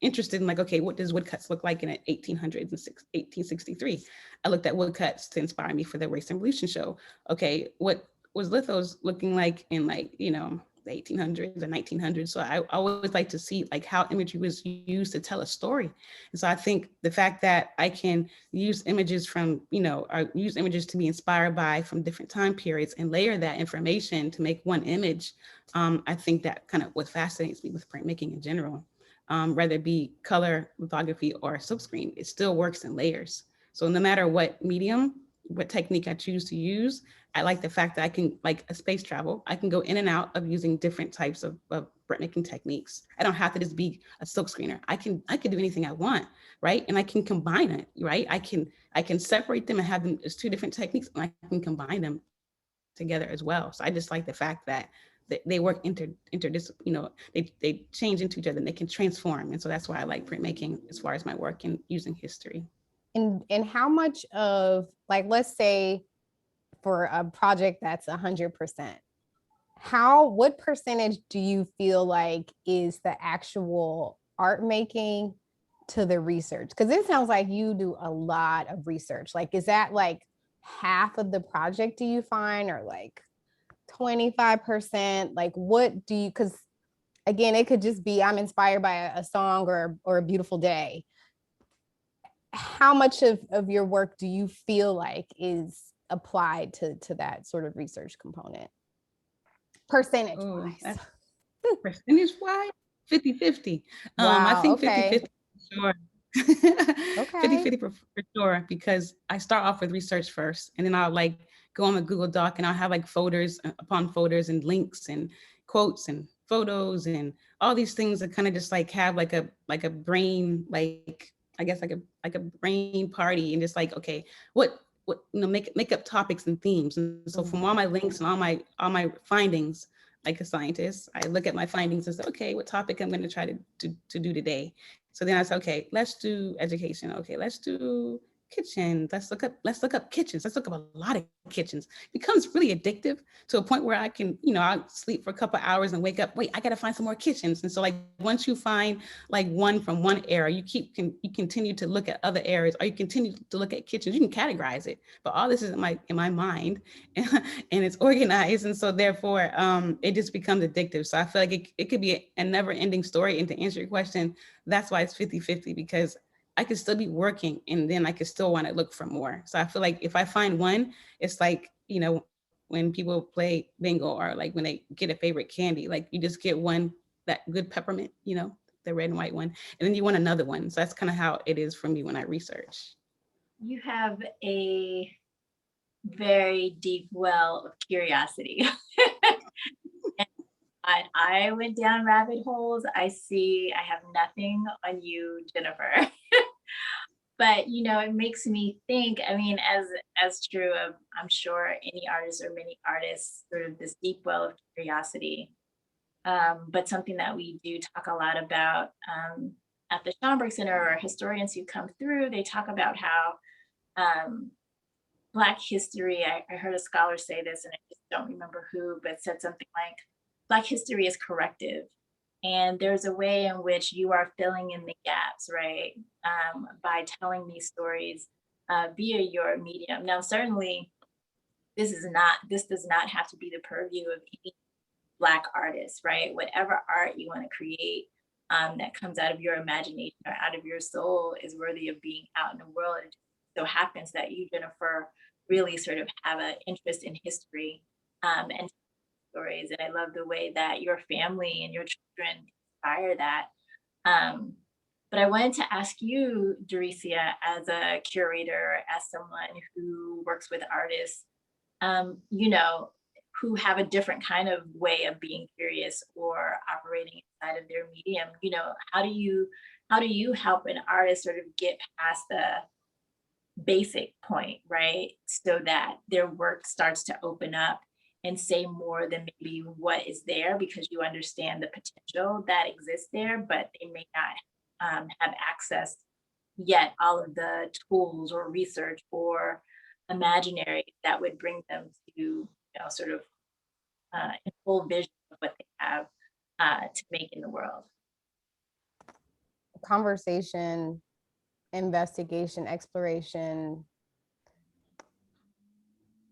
interested in like, okay, what does woodcuts look like in the 1800s and 1863? I looked at woodcuts to inspire me for the Race and Revolution show. Okay, what was lithos looking like in like, you know, the 1800s and 1900s. So I always like to see like how imagery was used to tell a story. And so I think the fact that I can use images from, you know, or use images to be inspired by from different time periods and layer that information to make one image, I think that kind of what fascinates me with printmaking in general. Whether it be color, lithography, or silkscreen, it still works in layers. So no matter what medium, what technique I choose to use, I like the fact that I can, like a space travel, I can go in and out of using different types of printmaking techniques. I don't have to just be a silk screener. I can do anything I want, right? And I can combine it, right? I can separate them and have them as two different techniques, and I can combine them together as well. So I just like the fact that they work interdisciplinary, you know, they change into each other and they can transform. And so that's why I like printmaking as far as my work and using history. And how much of, like, let's say for a project that's 100%, what percentage do you feel like is the actual art making to the research? Because it sounds like you do a lot of research. Like, is that like half of the project, do you find, or like 25%? Like, what do you, because again, it could just be I'm inspired by a song or a beautiful day. How much of your work do you feel like is applied to that sort of research component? Percentage wise. Percentage wise, 50-50. Wow, I think okay. 50-50 for sure. Okay. 50-50 for sure, because I start off with research first, and then I'll like go on a Google Doc and I'll have like folders upon folders and links and quotes and photos and all these things that kind of just like have like a brain, like I guess like a brain party, and just like, okay, what make up topics and themes. And so from all my links and all my findings, like a scientist, I look at my findings and say, okay, what topic I'm going to try to do today. So then I said, okay, let's do education. Okay, let's do kitchen. Let's look up kitchens. Let's look up a lot of kitchens. It becomes really addictive to a point where I can, I'll sleep for a couple of hours and wake up, wait, I got to find some more kitchens. And so like, once you find like one from one area, you continue to look at other areas, or you continue to look at kitchens. You can categorize it, but all this is in my mind and it's organized. And so therefore it just becomes addictive. So I feel like it could be a never ending story. And to answer your question, that's why it's 50-50, because I could still be working and then I could still want to look for more. So I feel like if I find one, it's like, when people play bingo, or like when they get a favorite candy, like you just get one, that good peppermint, the red and white one, and then you want another one. So that's kind of how it is for me when I research. You have a very deep well of curiosity. I went down rabbit holes. I have nothing on you, Jennifer. But it makes me think, I mean, as true of, I'm sure, any artist or many artists, sort of this deep well of curiosity. But something that we do talk a lot about at the Schomburg Center, or historians who come through, they talk about how Black history, I heard a scholar say this, and I just don't remember who, but said something like, Black history is corrective. And there's a way in which you are filling in the gaps, right? By telling these stories via your medium. Now, certainly, this does not have to be the purview of any Black artist, right? Whatever art you want to create that comes out of your imagination or out of your soul is worthy of being out in the world. It so happens that you, Jennifer, really sort of have an interest in history and stories. And I love the way that your family and your children inspire that. But I wanted to ask you, Daricia, as a curator, as someone who works with artists, who have a different kind of way of being curious or operating inside of their medium, how do you help an artist sort of get past the basic point, right? So that their work starts to open up and say more than maybe what is there, because you understand the potential that exists there, but they may not have access yet all of the tools or research or imaginary that would bring them to sort of a full vision of what they have to make in the world. Conversation, investigation, exploration.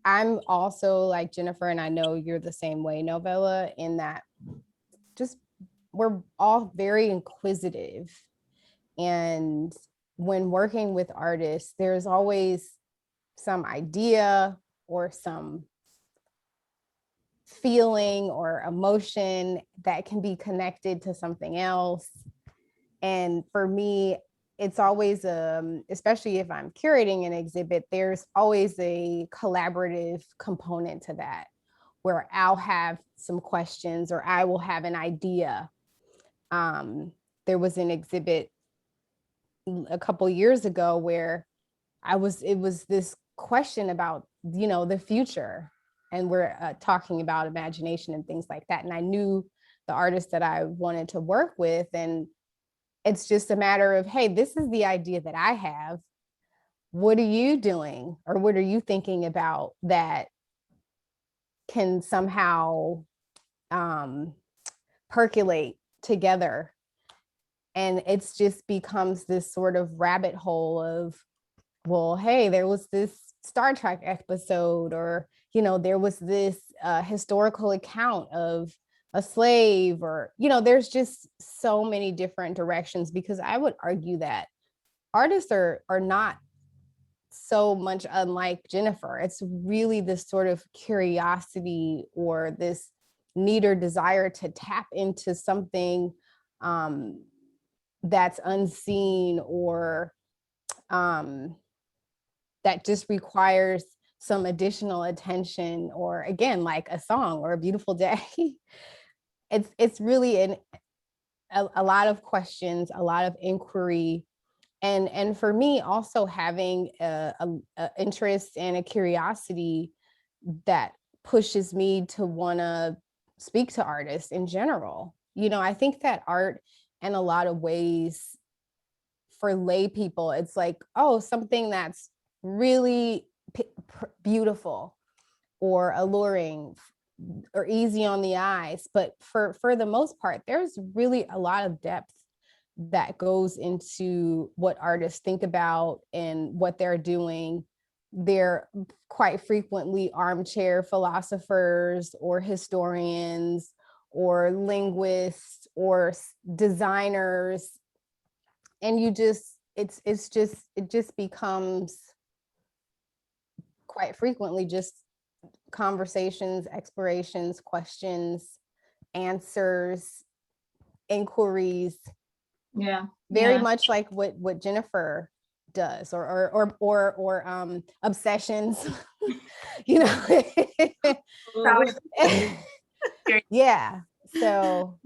I'm also like Jennifer, and I know you're the same way, Novella, in that just we're all very inquisitive. And when working with artists, there's always some idea or some feeling or emotion that can be connected to something else. And for me, it's always, especially if I'm curating an exhibit, there's always a collaborative component to that, where I'll have some questions or I will have an idea. There was an exhibit a couple years ago where it was this question about, the future. And we're talking about imagination and things like that. And I knew the artist that I wanted to work with, and it's just a matter of, hey, this is the idea that I have. What are you doing? Or what are you thinking about that can somehow percolate together. And it's just becomes this sort of rabbit hole of, well, hey, there was this Star Trek episode, or, there was this historical account of a slave, or, there's just so many different directions, because I would argue that artists are not so much unlike Jennifer. It's really this sort of curiosity or this need or desire to tap into something that's unseen, or that just requires some additional attention, or again, like a song or a beautiful day. It's really a lot of questions, a lot of inquiry. And for me, also having a interest and a curiosity that pushes me to want to speak to artists in general. I think that art, in a lot of ways, for lay people, it's like, oh, something that's really beautiful or alluring or easy on the eyes. But for the most part, there's really a lot of depth that goes into what artists think about and what they're doing. They're quite frequently armchair philosophers or historians or linguists or designers. And it just becomes quite frequently just conversations, explorations, questions, answers, inquiries. Yeah. Very much like what Jennifer does, or obsessions, Yeah. So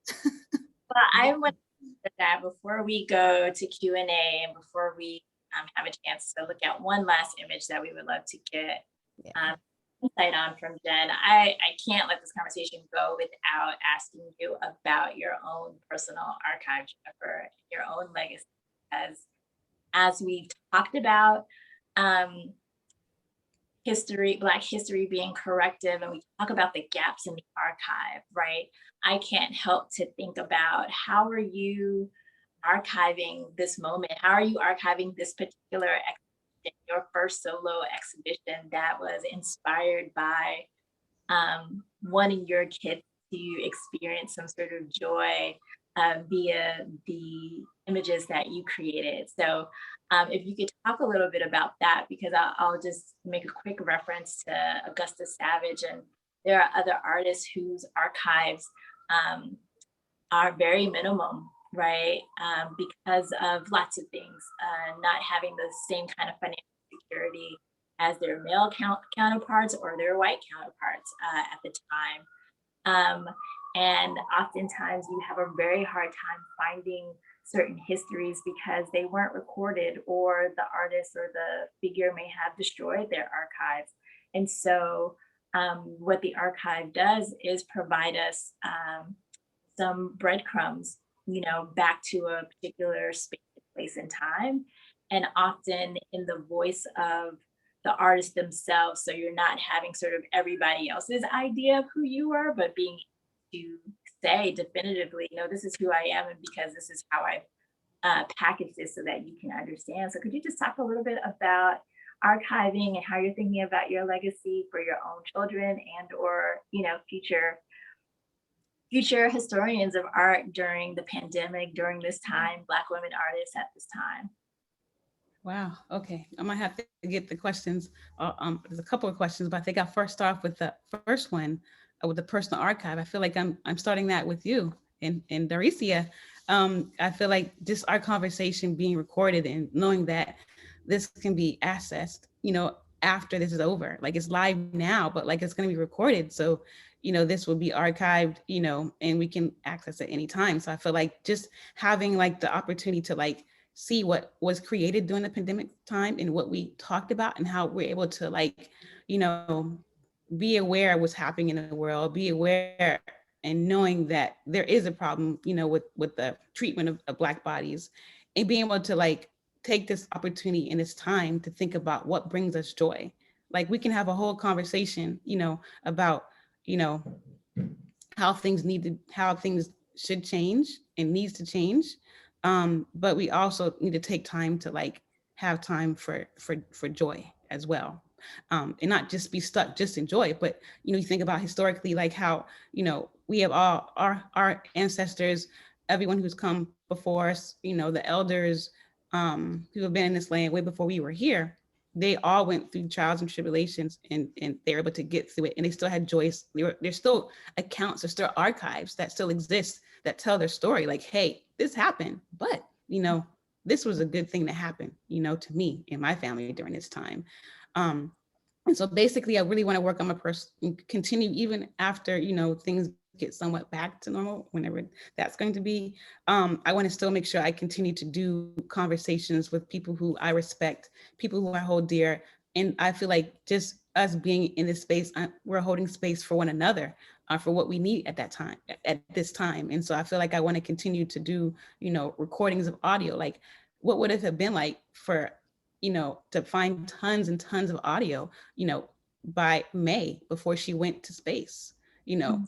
Well, I want to that before we go to Q&A and before we have a chance to look at one last image that we would love to get insight on from Jen. I can't let this conversation go without asking you about your own personal archive, Jennifer, your own legacy. As we've talked about Black history being corrective, and we talk about the gaps in the archive, right? I can't help to think about, how are you archiving this moment? How are you archiving this particular exhibition, your first solo exhibition that was inspired by wanting your kids to experience some sort of joy via the images that you created? So if you could talk a little bit about that, because I'll just make a quick reference to Augusta Savage, and there are other artists whose archives are very minimum, right? Because of lots of things, not having the same kind of financial security as their male counterparts or their white counterparts at the time. And oftentimes you have a very hard time finding certain histories because they weren't recorded, or the artist or the figure may have destroyed their archives. And so what the archive does is provide us some breadcrumbs, back to a particular space, place, and time, and often in the voice of the artist themselves. So you're not having sort of everybody else's idea of who you are, but being to say definitively, this is who I am, and because this is how I've packaged this so that you can understand. So could you just talk a little bit about archiving and how you're thinking about your legacy for your own children and or future historians of art during the pandemic, during this time, Black women artists at this time? Wow. Okay. I might have to get the questions. There's a couple of questions, but I think I'll first start with the first one, with the personal archive. I feel like I'm starting that with you and Daricia. I feel like just our conversation being recorded and knowing that this can be accessed, after this is over. Like, it's live now, but like it's going to be recorded. So, this will be archived, and we can access it anytime. So I feel like just having like the opportunity to like see what was created during the pandemic time and what we talked about and how we're able to like, be aware of what's happening in the world, be aware and knowing that there is a problem, with the treatment of Black bodies, and being able to like take this opportunity and this time to think about what brings us joy. Like, we can have a whole conversation, about, how things should change and needs to change. But we also need to take time to like have time for joy as well. And not just be stuck just in joy, but you think about historically, like how we have all our ancestors, everyone who's come before us, the elders, who have been in this land way before we were here. They all went through trials and tribulations, and they were able to get through it, and they still had joys. There's still accounts, there's still archives that still exist that tell their story, like, hey, this happened, but this was a good thing to happen, to me and my family during this time. And so basically, I really want to work on my person, continue even after, things get somewhat back to normal, whenever that's going to be. I want to still make sure I continue to do conversations with people who I respect, people who I hold dear. And I feel like just us being in this space, we're holding space for one another, for what we need at this time. And so I feel like I want to continue to do, recordings of audio. Like, what would it have been like for, to find tons and tons of audio, by May, before she went to space?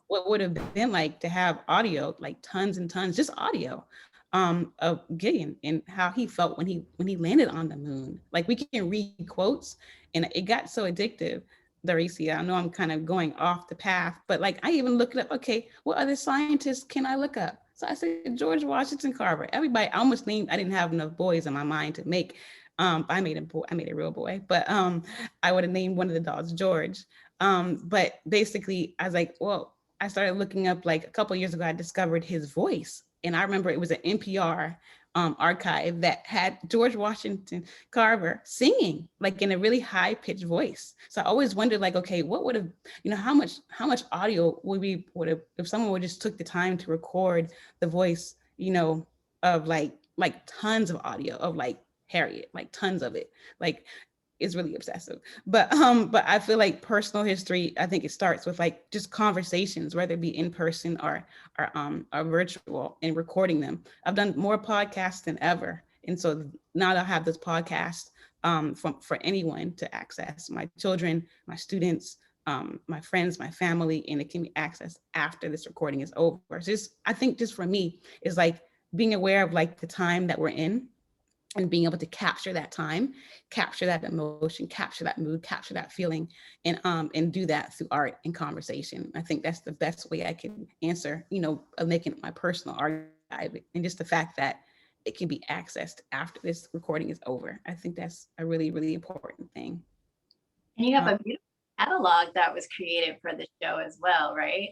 What would have been like to have audio, like tons and tons, just audio, of Gideon and how he felt when he landed on the moon. Like, we can read quotes, and it got so addictive. Daricia, I know I'm kind of going off the path, but like, I even looked up, okay, what other scientists can I look up? So I said George Washington Carver. Everybody, I almost named, I didn't have enough boys in my mind to make, I made a real boy, but I would have named one of the dogs George. But basically, I was like, well, I started looking up, like a couple of years ago, I discovered his voice. And I remember it was an NPR archive that had George Washington Carver singing, like in a really high pitched voice. So I always wondered, like, okay, what would have, how much audio would have, if someone would just took the time to record the voice, of like tons of audio of like Harriet, like tons of it, like, is really obsessive. But I feel like personal history, I think it starts with like just conversations, whether it be in person or virtual, and recording them. I've done more podcasts than ever. And so now that I have this podcast for anyone to access, my children, my students, my friends, my family, and it can be accessed after this recording is over. So I think just for me is like being aware of like the time that we're in, and being able to capture that time, capture that emotion, capture that mood, capture that feeling, and do that through art and conversation. I think that's the best way I can answer, of making it my personal archive, and just the fact that it can be accessed after this recording is over. I think that's a really, really important thing. And you have a beautiful catalog that was created for the show as well, right?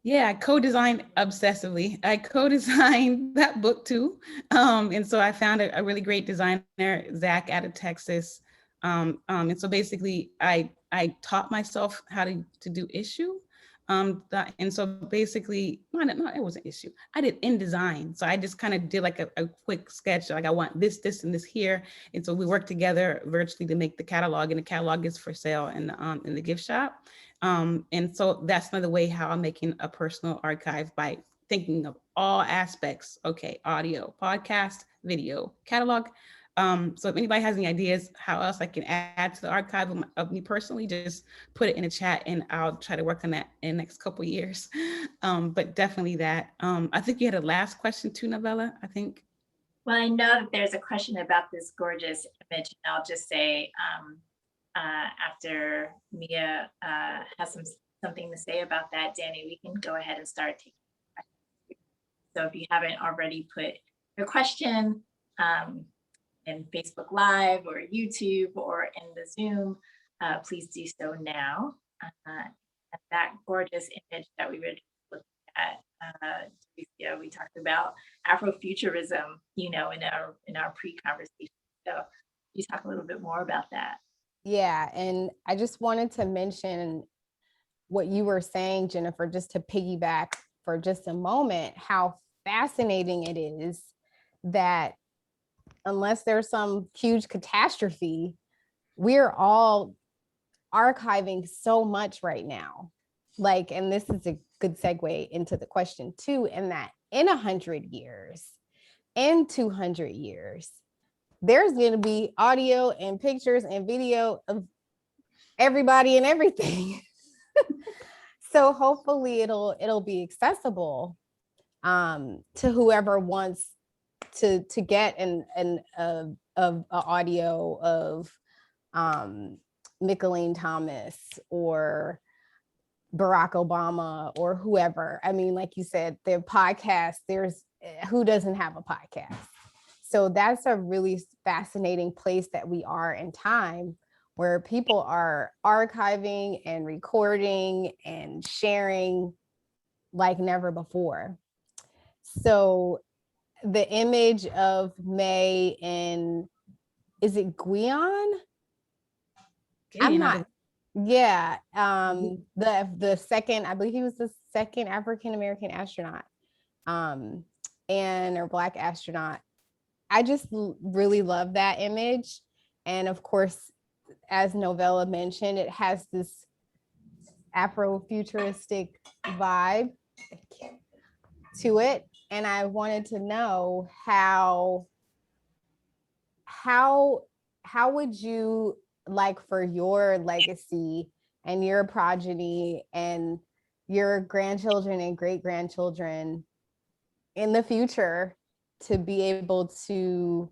Yeah, I co-designed obsessively. I co-designed that book too. And so I found a really great designer, Zach, out of Texas. And so basically I taught myself how to do issue. And so basically, it wasn't issue. I did InDesign. So I just kind of did like a quick sketch, like I want this, and this here. And so we worked together virtually to make the catalog, and the catalog is for sale in the gift shop. And so that's another way how I'm making a personal archive, by thinking of all aspects. Okay, audio, podcast, video, catalog. So if anybody has any ideas how else I can add to the archive of me personally, just put it in the chat, and I'll try to work on that in the next couple of years. But definitely that. I think you had a last question too, Novella, I think. Well, I know that there's a question about this gorgeous image, and I'll just say, after Mia has something to say about that, Danny, we can go ahead and start taking questions. So if you haven't already put your question in Facebook Live or YouTube or in the Zoom, please do so now. That gorgeous image that we were looking at, we talked about Afrofuturism, in our pre-conversation. So you talk a little bit more about that. Yeah, and I just wanted to mention what you were saying, Jennifer, just to piggyback for just a moment, how fascinating it is that unless there's some huge catastrophe, we're all archiving so much right now. Like, and this is a good segue into the question too, in that in 100 years, in 200 years, there's going to be audio and pictures and video of everybody and everything. So hopefully it'll be accessible to whoever wants to get an audio of Mickalene Thomas or Barack Obama or whoever. I mean, like you said, their podcast, there's who doesn't have a podcast? So that's a really fascinating place that we are in time, where people are archiving and recording and sharing like never before. So the image of May in, is it Guyana? I'm not. Yeah. The second, I believe he was the second African-American astronaut, or Black astronaut. I just really love that image. And of course, as Novella mentioned, it has this Afrofuturistic vibe to it. And I wanted to know how would you like for your legacy and your progeny and your grandchildren and great-grandchildren in the future to be able to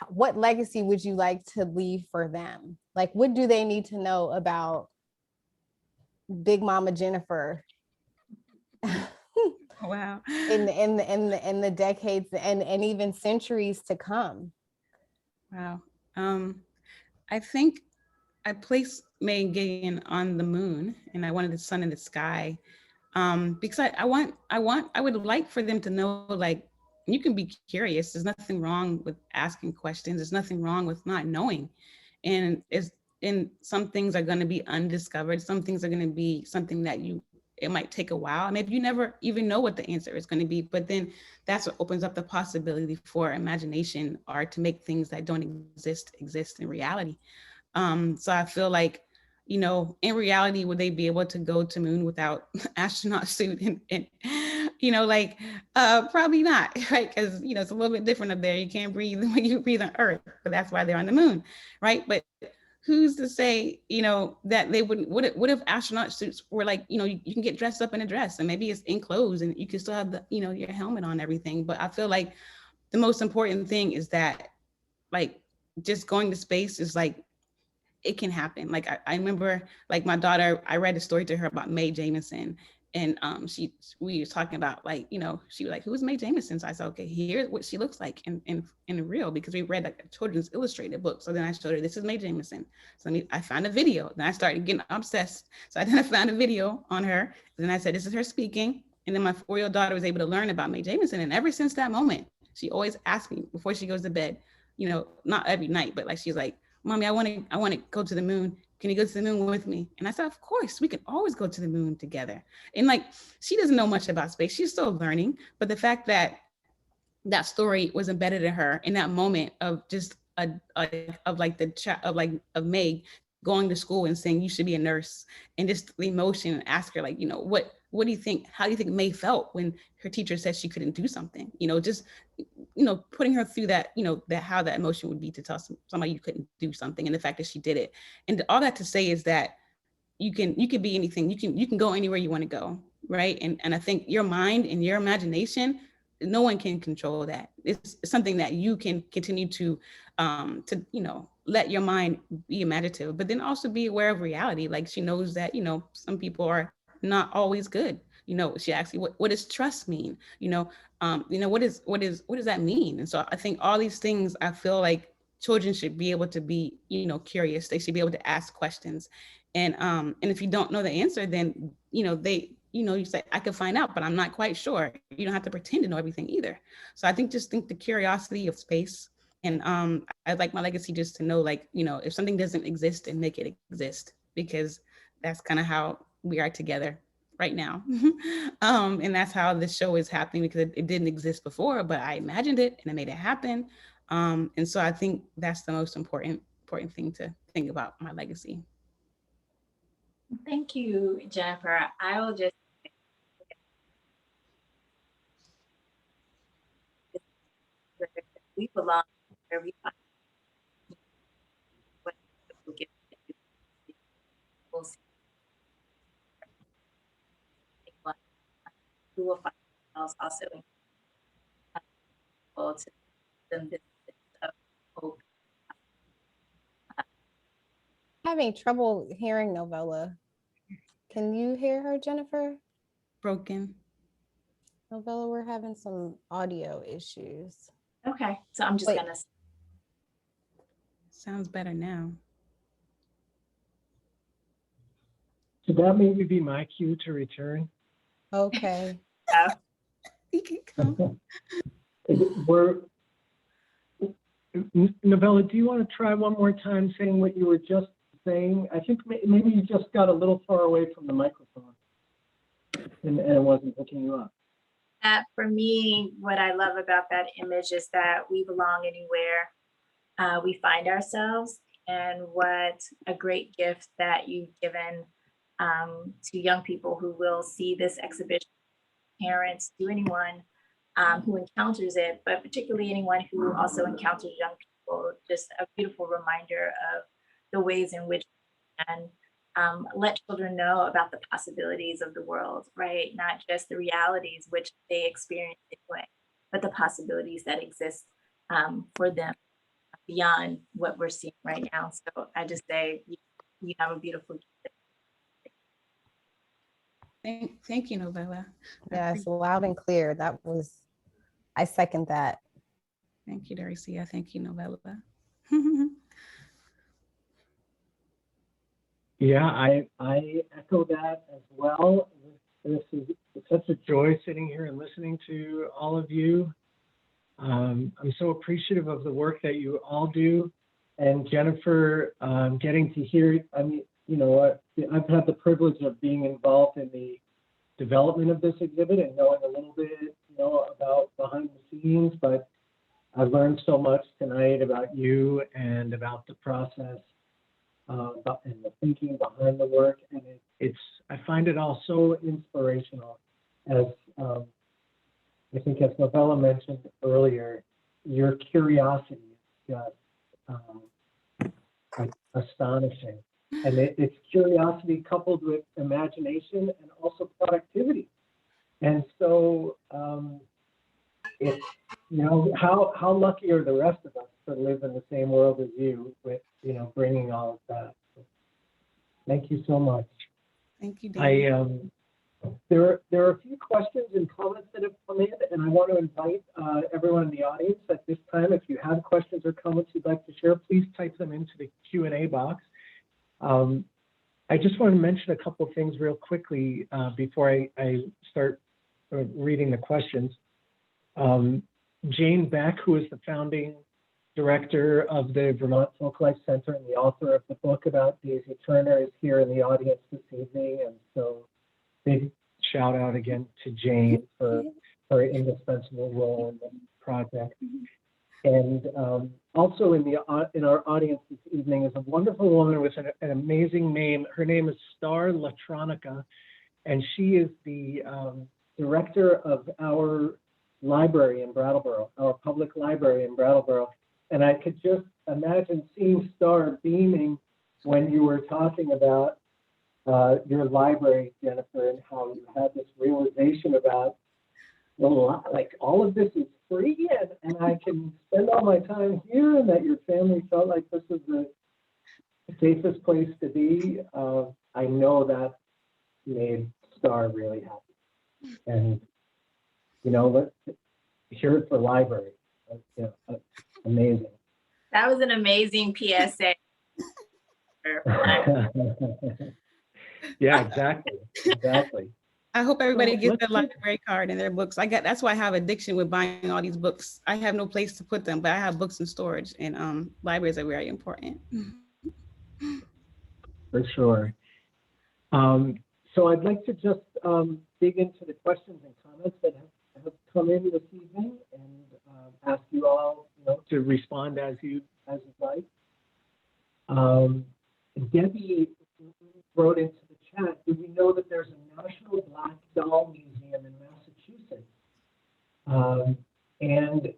what legacy would you like to leave for them? Like, what do they need to know about Big Mama Jennifer Wow. in the decades and even centuries to come? Wow. I think I placed May and Gideon on the moon, and I wanted the sun in the sky, because I would like for them to know, like, you can be curious. There's nothing wrong with asking questions. There's nothing wrong with not knowing, and some things are going to be undiscovered. Some things are going to be something that it might take a while. Maybe you never even know what the answer is going to be, but then that's what opens up the possibility for imagination, or to make things that don't exist in reality. So I feel like, in reality, would they be able to go to moon without astronaut suit and probably not, right? Because, it's a little bit different up there. You can't breathe when you breathe on Earth, but that's why they're on the moon, right? But who's to say, that they wouldn't, what if astronaut suits were like, you can get dressed up in a dress and maybe it's enclosed and you can still have the, your helmet on, everything. But I feel like the most important thing is that, like, just going to space is like, it can happen. Like, I remember, like, my daughter, I read a story to her about Mae Jemison, and we were talking about, like, she was like, who's Mae Jemison? So I said, okay, here's what she looks like in real, because we read like a children's illustrated book. So then I showed her, this is Mae Jemison. So I found a video. Then I started getting obsessed. So then I found a video on her. And then I said, this is her speaking. And then my 4-year-old daughter was able to learn about Mae Jemison. And ever since that moment, she always asks me before she goes to bed, not every night, but like, she's like, Mommy, I want to go to the moon. Can you go to the moon with me? And I said, of course, we can always go to the moon together. And like, she doesn't know much about space. She's still learning. But the fact that that story was embedded in her in that moment of just of Meg going to school and saying, you should be a nurse, and just the emotion, and ask her, like, what do you think, how do you think May felt when her teacher said she couldn't do something? Just putting her through that, that how that emotion would be to tell somebody you couldn't do something, and the fact that she did it. And all that to say is that you can be anything. You can go anywhere you want to go, right? And I think your mind and your imagination, no one can control that. It's something that you can continue to let your mind be imaginative, but then also be aware of reality. Like, she knows that, some people are not always good. She asked me, what does trust mean? What does that mean? And so I think all these things, I feel like children should be able to be, curious. They should be able to ask questions. And if you don't know the answer, then, you say, I could find out, but I'm not quite sure. You don't have to pretend to know everything either. So I think the curiosity of space. And I'd like my legacy just to know, like, if something doesn't exist, and make it exist, because that's kind of how we are together right now. And that's how this show is happening, because it didn't exist before, but I imagined it and I made it happen. And so I think that's the most important thing to think about my legacy. Thank you, Jennifer. I will just we belong where we find what will give we'll see else also to them this of hope. Having trouble hearing Novella. Can you hear her, Jennifer? Broken. Novella, we're having some audio issues. Okay, so I'm just Wait. gonna. Sounds better now. Should that maybe be my cue to return? Okay. You can come. Novella, do you want to try one more time saying what you were just saying? I think maybe you just got a little far away from the microphone and it wasn't picking you up. For me, what I love about that image is that we belong anywhere we find ourselves, and what a great gift that you've given to young people who will see this exhibition, parents, to anyone who encounters it, but particularly anyone who also encounters young people, just a beautiful reminder of the ways in which we can let children know about the possibilities of the world, right? Not just the realities which they experience anyway, but the possibilities that exist for them beyond what we're seeing right now. So I just say you have a beautiful gift. Thank you, Novella. Yes, loud and clear. I second that. Thank you, Daricia. Thank you, Novella. Yeah, I echo that as well. This is such a joy sitting here and listening to all of you. I'm so appreciative of the work that you all do. And Jennifer, getting to hear, I mean, you know, I've had the privilege of being involved in the development of this exhibit and knowing a little bit, you know, about behind the scenes, but I've learned so much tonight about you and about the process and the thinking behind the work. And I find it all so inspirational. As I think as Novella mentioned earlier, your curiosity is just astonishing. And it's curiosity coupled with imagination and also productivity. And so it's, you know, how lucky are the rest of us to live in the same world as you with, you know, bringing all of that. So thank you so much. Thank you, David. There are a few questions and comments that have come in, and I want to invite everyone in the audience at this time, if you have questions or comments you'd like to share, please type them into the Q&A box. I just want to mention a couple of things real quickly before I start reading the questions. Jane Beck, who is the founding director of the Vermont Folk Life Center and the author of the book about Daisy Turner, is here in the audience this evening. And so big shout out again to Jane for her indispensable role in this project. And also in our audience this evening is a wonderful woman with an amazing name. Her name is Star Latronica, and she is the director of our library in Brattleboro, our public library in Brattleboro. And I could just imagine seeing Star beaming when you were talking about your library, Jennifer, and how you had this realization about, well, like all of this is free and I can spend all my time here, and that your family felt like this was the safest place to be. I know that made Star really happy. And, you know, let's hear it for library. You know, amazing. That was an amazing PSA. Yeah, exactly. I hope everybody So gets their library card and their books. That's why I have addiction with buying all these books. I have no place to put them, but I have books in storage, and libraries are very important. For sure. So I'd like to just dig into the questions and comments that have come in this evening, and ask you all, you know, to respond as you'd like. Debbie wrote into the chat, do we know that there's a National Black Doll Museum in Massachusetts? And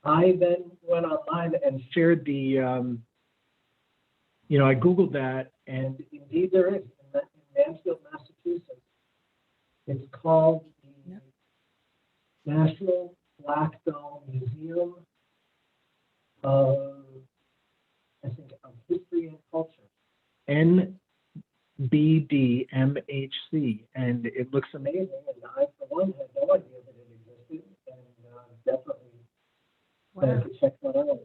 I then went online and shared the, you know, I Googled that, and indeed there is in Mansfield, Massachusetts. It's called the National Black Doll Museum of, I think, of History and Culture, NBDMHC, and it looks amazing. And I, for one, had no idea that it existed, and definitely plan to check that out.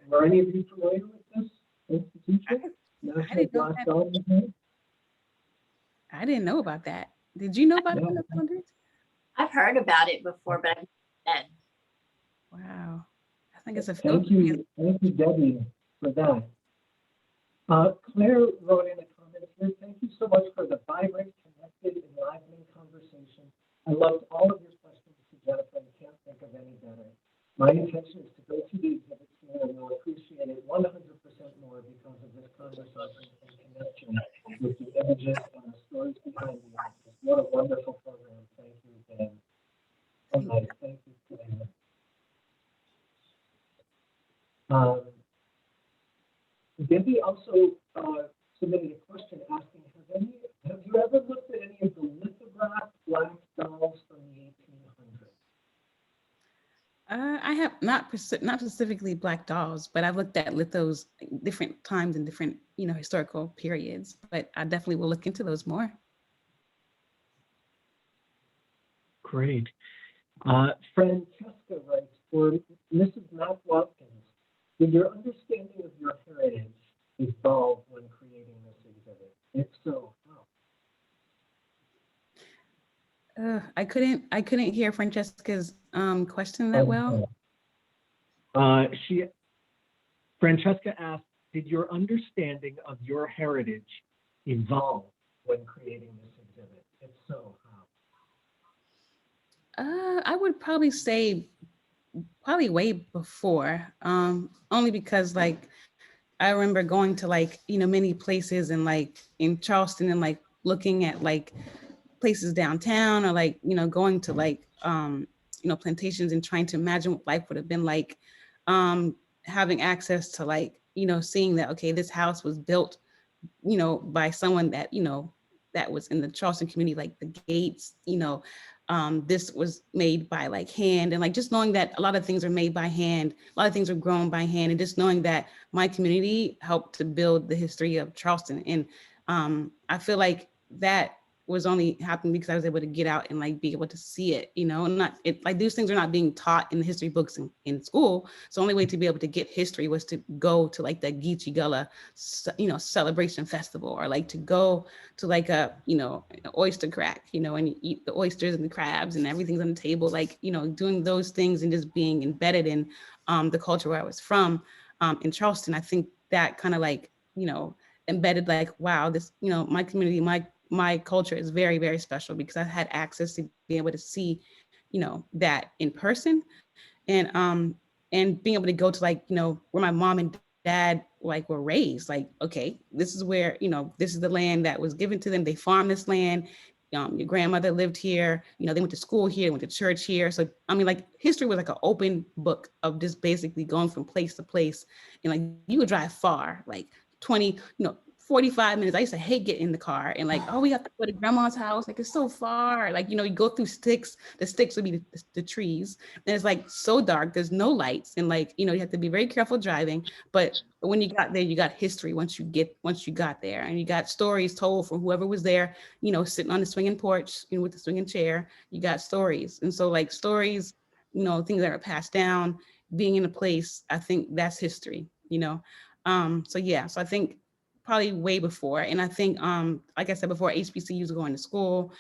Were any of you familiar with this institution? National Black Doll Museum? I didn't know about that. Did you know about it? I've heard about it before, but I've never been. Wow. I think it's a Thank you, Debbie, for that. Claire wrote in a comment here, thank you so much for the vibrant, connected, enlivening conversation. I loved all of your questions to Jennifer and can't think of any better. My intention is to go to the exhibit soon and will appreciate it 100% more because of this conversation and connection with the images and the stories behind the images. What a wonderful program. Thank you, Dan. So nice. Thank you, Dan. Debbie also submitted a question asking, have you ever looked at any of the lithographed black dolls from the 1800s? I have not specifically black dolls, but I've looked at lithos different times and different, historical periods, but I definitely will look into those more. Great. Francesca writes, for Mrs. Mack-Watkins, did your understanding of your heritage evolve when creating this exhibit? If so, how? I couldn't hear Francesca's question that well. Francesca asked, did your understanding of your heritage evolve when creating this exhibit? If so, how? I would probably say way before, only because I remember going to many places and in Charleston and looking at places downtown or going to plantations and trying to imagine what life would have been like, having access to seeing that, okay, this house was built, by someone that, that was in the Charleston community, like the gates, this was made by hand, and just knowing that a lot of things are made by hand, a lot of things are grown by hand, and just knowing that my community helped to build the history of Charleston. And I feel like that was only happening because I was able to get out and be able to see it, and these things are not being taught in the history books in school. So the only way to be able to get history was to go to the Geechee Gullah, celebration festival, or to go to a, an oyster crack, and you eat the oysters and the crabs and everything's on the table, doing those things and just being embedded in the culture where I was from, in Charleston. I think that kind of embedded wow, this, my community, my culture is very, very special because I had access to be able to see, that in person, and being able to go to where my mom and dad were raised. Okay, this is where, this is the land that was given to them. They farmed this land. Your grandmother lived here. They went to school here, went to church here. So I mean, history was an open book of just basically going from place to place, and you would drive far, 20, 45 minutes. I used to hate getting in the car and oh, we have to go to grandma's house. It's so far. You go through sticks. The sticks would be the trees. And it's so dark. There's no lights. And you have to be very careful driving. But when you got there, you got history once you got there. And you got stories told from whoever was there, sitting on the swinging porch, with the swinging chair. You got stories. And so stories, things that are passed down, being in a place, I think that's history, So yeah, so I think probably way before. And I think, like I said before, HBCUs going to school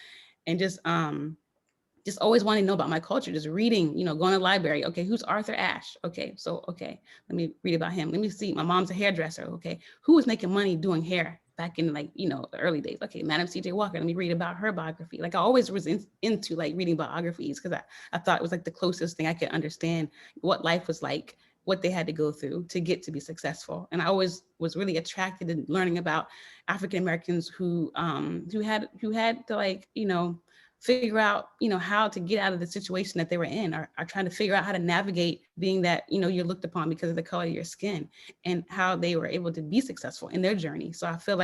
and just always wanting to know about my culture, just reading, going to the library. Okay, who's Arthur Ashe? Okay, let me read about him. Let me see, my mom's a hairdresser. Okay, who was making money doing hair back in the early days? Okay, Madam C.J. Walker, let me read about her biography. I always was into reading biographies because I thought it was the closest thing I could understand what life was like, what they had to go through to get to be successful. And I always was really attracted in learning about African Americans who had to figure out, how to get out of the situation that they were in, or trying to figure out how to navigate being that, you're looked upon because of the color of your skin, and how they were able to be successful in their journey. So I feel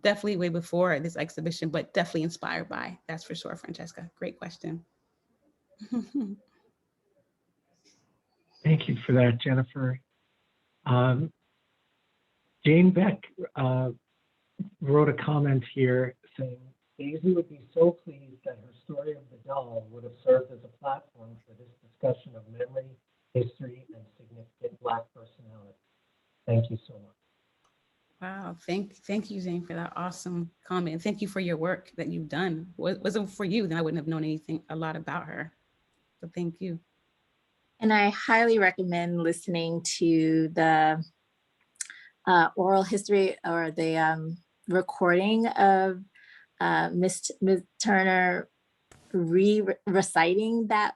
definitely way before this exhibition, but definitely inspired by, that's for sure, Francesca. Great question. Thank you for that, Jennifer. Jane Beck wrote a comment here saying, Daisy would be so pleased that her story of the doll would have served as a platform for this discussion of memory, history, and significant Black personality. Thank you so much. Wow, thank you, Jane, for that awesome comment. Thank you for your work that you've done. Wasn't for you, then I wouldn't have known a lot about her. So thank you. And I highly recommend listening to the oral history or the recording of Miss Turner reciting that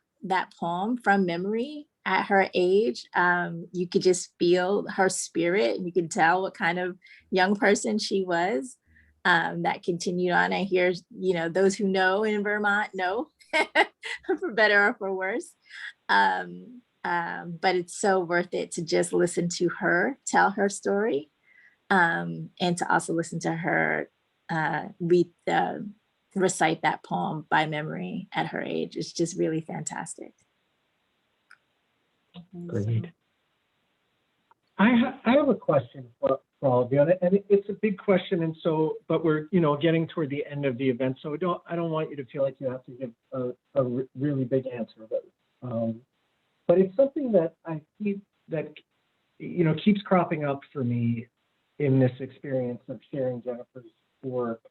poem from memory at her age. You could just feel her spirit, and you could tell what kind of young person she was. That continued on. I hear, those who know in Vermont know, for better or for worse. But it's so worth it to just listen to her tell her story, and to also listen to her recite that poem by memory at her age. It's just really fantastic. Great. I have a question for all of you, and it's a big question, and so, but we're getting toward the end of the event, so I don't want you to feel like you have to give a really big answer, but it's something that keeps cropping up for me in this experience of sharing Jennifer's work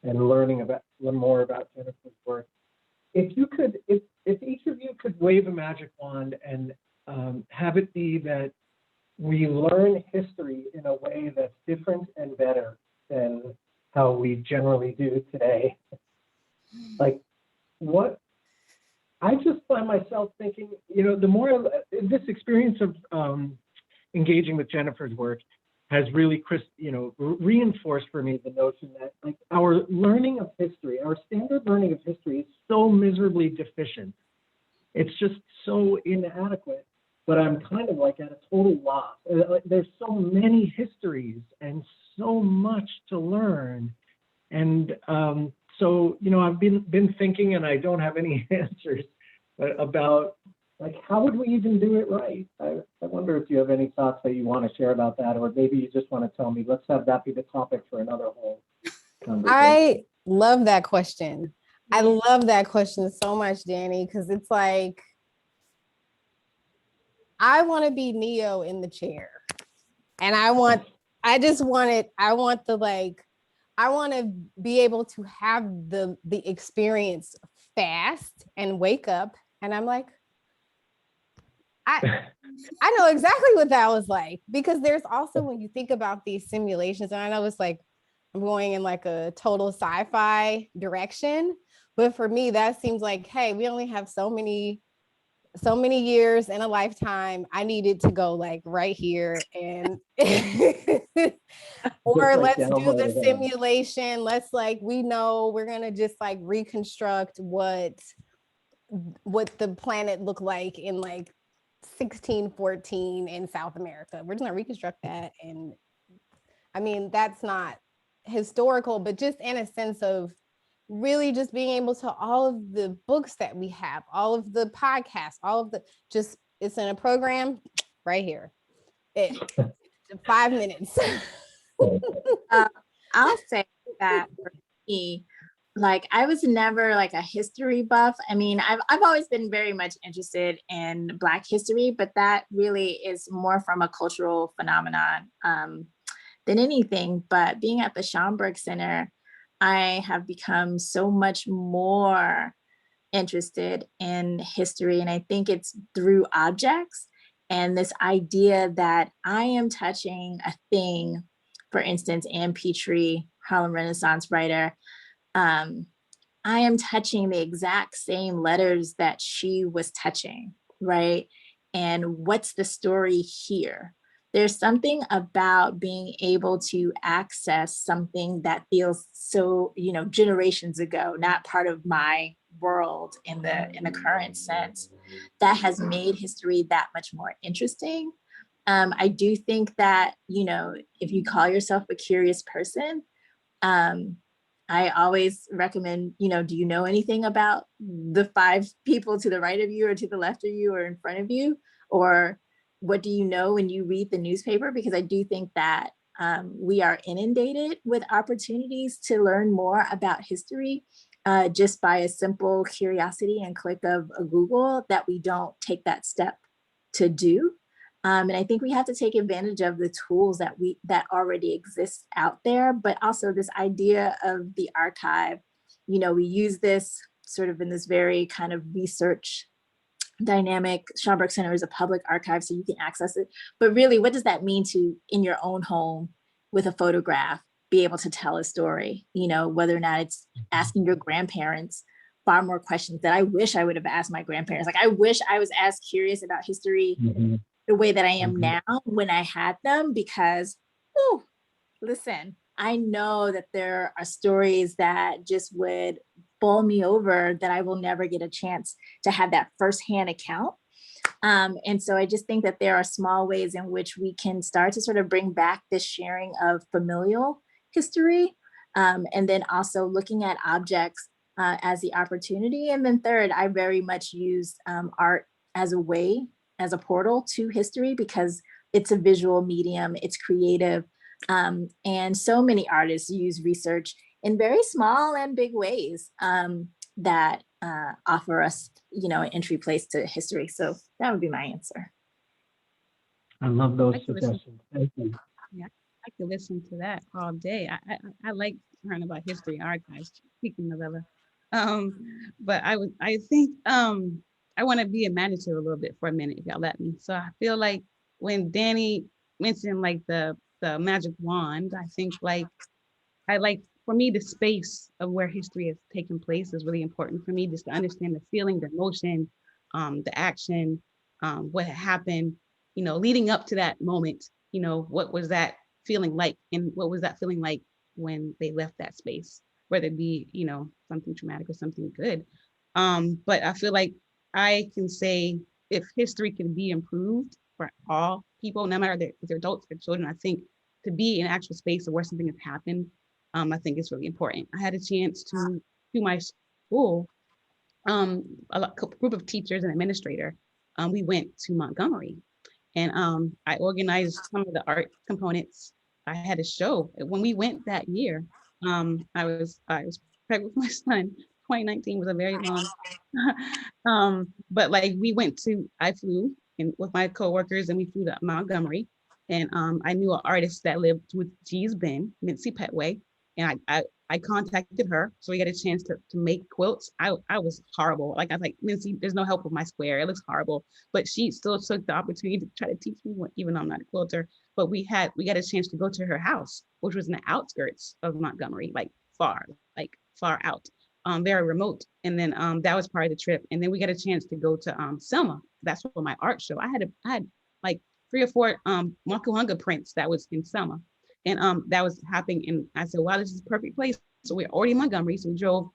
and learning more about Jennifer's work. If each of you could wave a magic wand and have it be that we learn history in a way that's different and better than how we generally do today, like what? I just find myself thinking, the more this experience of engaging with Jennifer's work has really, reinforced for me the notion that like our learning of history, our standard learning of history is so miserably deficient. It's just so inadequate, but I'm kind of like at a total loss. There's so many histories and so much to learn. And so, I've been thinking, and I don't have any answers about like, how would we even do it right? I wonder if you have any thoughts that you want to share about that, or maybe you just want to tell me, let's have that be the topic for another whole conversation. I love that question. I love that question so much, Danny, because it's like, I want to be Neo in the chair. And I want to be able to have the experience fast and wake up. And I'm like, I know exactly what that was like, because there's also, when you think about these simulations, and I know it's like, I'm going in like a total sci-fi direction, but for me, that seems like, hey, we only have so many years in a lifetime. I needed to go like right here and or let's do the simulation. Let's we know we're gonna just like reconstruct what the planet looked like in like 1614 in South America. We're just gonna reconstruct that. And I mean, that's not historical, but just in a sense of really just being able to, all of the books that we have, all of the podcasts, all of the, just, it's in a program right here. 5 minutes. I'll say that for me, like I was never like a history buff. I mean, I've always been very much interested in Black history, but that really is more from a cultural phenomenon than anything. But being at the Schomburg Center, I have become so much more interested in history. And I think it's through objects and this idea that I am touching a thing. For instance, Anne Petrie, Harlem Renaissance writer, I am touching the exact same letters that she was touching, right? And what's the story here? There's something about being able to access something that feels so, generations ago, not part of my world in the current sense, that has made history that much more interesting. I do think that, if you call yourself a curious person, I always recommend, do you know anything about the 5 people to the right of you or to the left of you or in front of you? Or what do you know when you read the newspaper? Because I do think that we are inundated with opportunities to learn more about history just by a simple curiosity and click of a Google, that we don't take that step to do. And I think we have to take advantage of the tools that already exist out there, but also this idea of the archive. We use this sort of in this very kind of research dynamic. Schomburg Center is a public archive, so you can access it. But really, what does that mean to, in your own home with a photograph, be able to tell a story? Whether or not it's asking your grandparents far more questions that I wish I would have asked my grandparents. Like, I wish I was as curious about history the way that I am now when I had them, because, listen, I know that there are stories that just would bowl me over, that I will never get a chance to have that firsthand account. And so I just think that there are small ways in which we can start to sort of bring back this sharing of familial history, and then also looking at objects as the opportunity. And then third, I very much use art as a portal to history, because it's a visual medium, it's creative. And so many artists use research in very small and big ways that offer us, an entry place to history. So that would be my answer. I love those suggestions. Thank you. Yeah, I could listen to that all day. I like learning about history archives. Speaking of Novella, but I think I want to be imaginative a little bit for a minute, if y'all let me. So I feel like when Danny mentioned like the magic wand, I think for me, the space of where history has taken place is really important for me, just to understand the feeling, the emotion, the action, what had happened, leading up to that moment. What was that feeling like, and what was that feeling like when they left that space, whether it be, something traumatic or something good. But I feel like I can say, if history can be improved for all people, no matter if they're adults or children, I think to be in an actual space of where something has happened, I think it's really important. I had a chance to my school, a group of teachers and administrator. We went to Montgomery, and I organized some of the art components. I had a show when we went that year. I was pregnant with my son. 2019 was a very long, but like I flew and with my coworkers, and we flew to Montgomery, and I knew an artist that lived with G's Ben, Mincy Petway, and I contacted her, so we got a chance to make quilts. I was horrible. Like, I was like, Mincy, there's no help with my square. It looks horrible. But she still took the opportunity to try to teach me, even though I'm not a quilter. But we got a chance to go to her house, which was in the outskirts of Montgomery, like far out, very remote. And then that was part of the trip. And then we got a chance to go to Selma. That's for my art show. I had like 3 or 4 Mack-Watkins prints that was in Selma. And that was happening. And I said, wow, this is a perfect place. So we're already in Montgomery. So we drove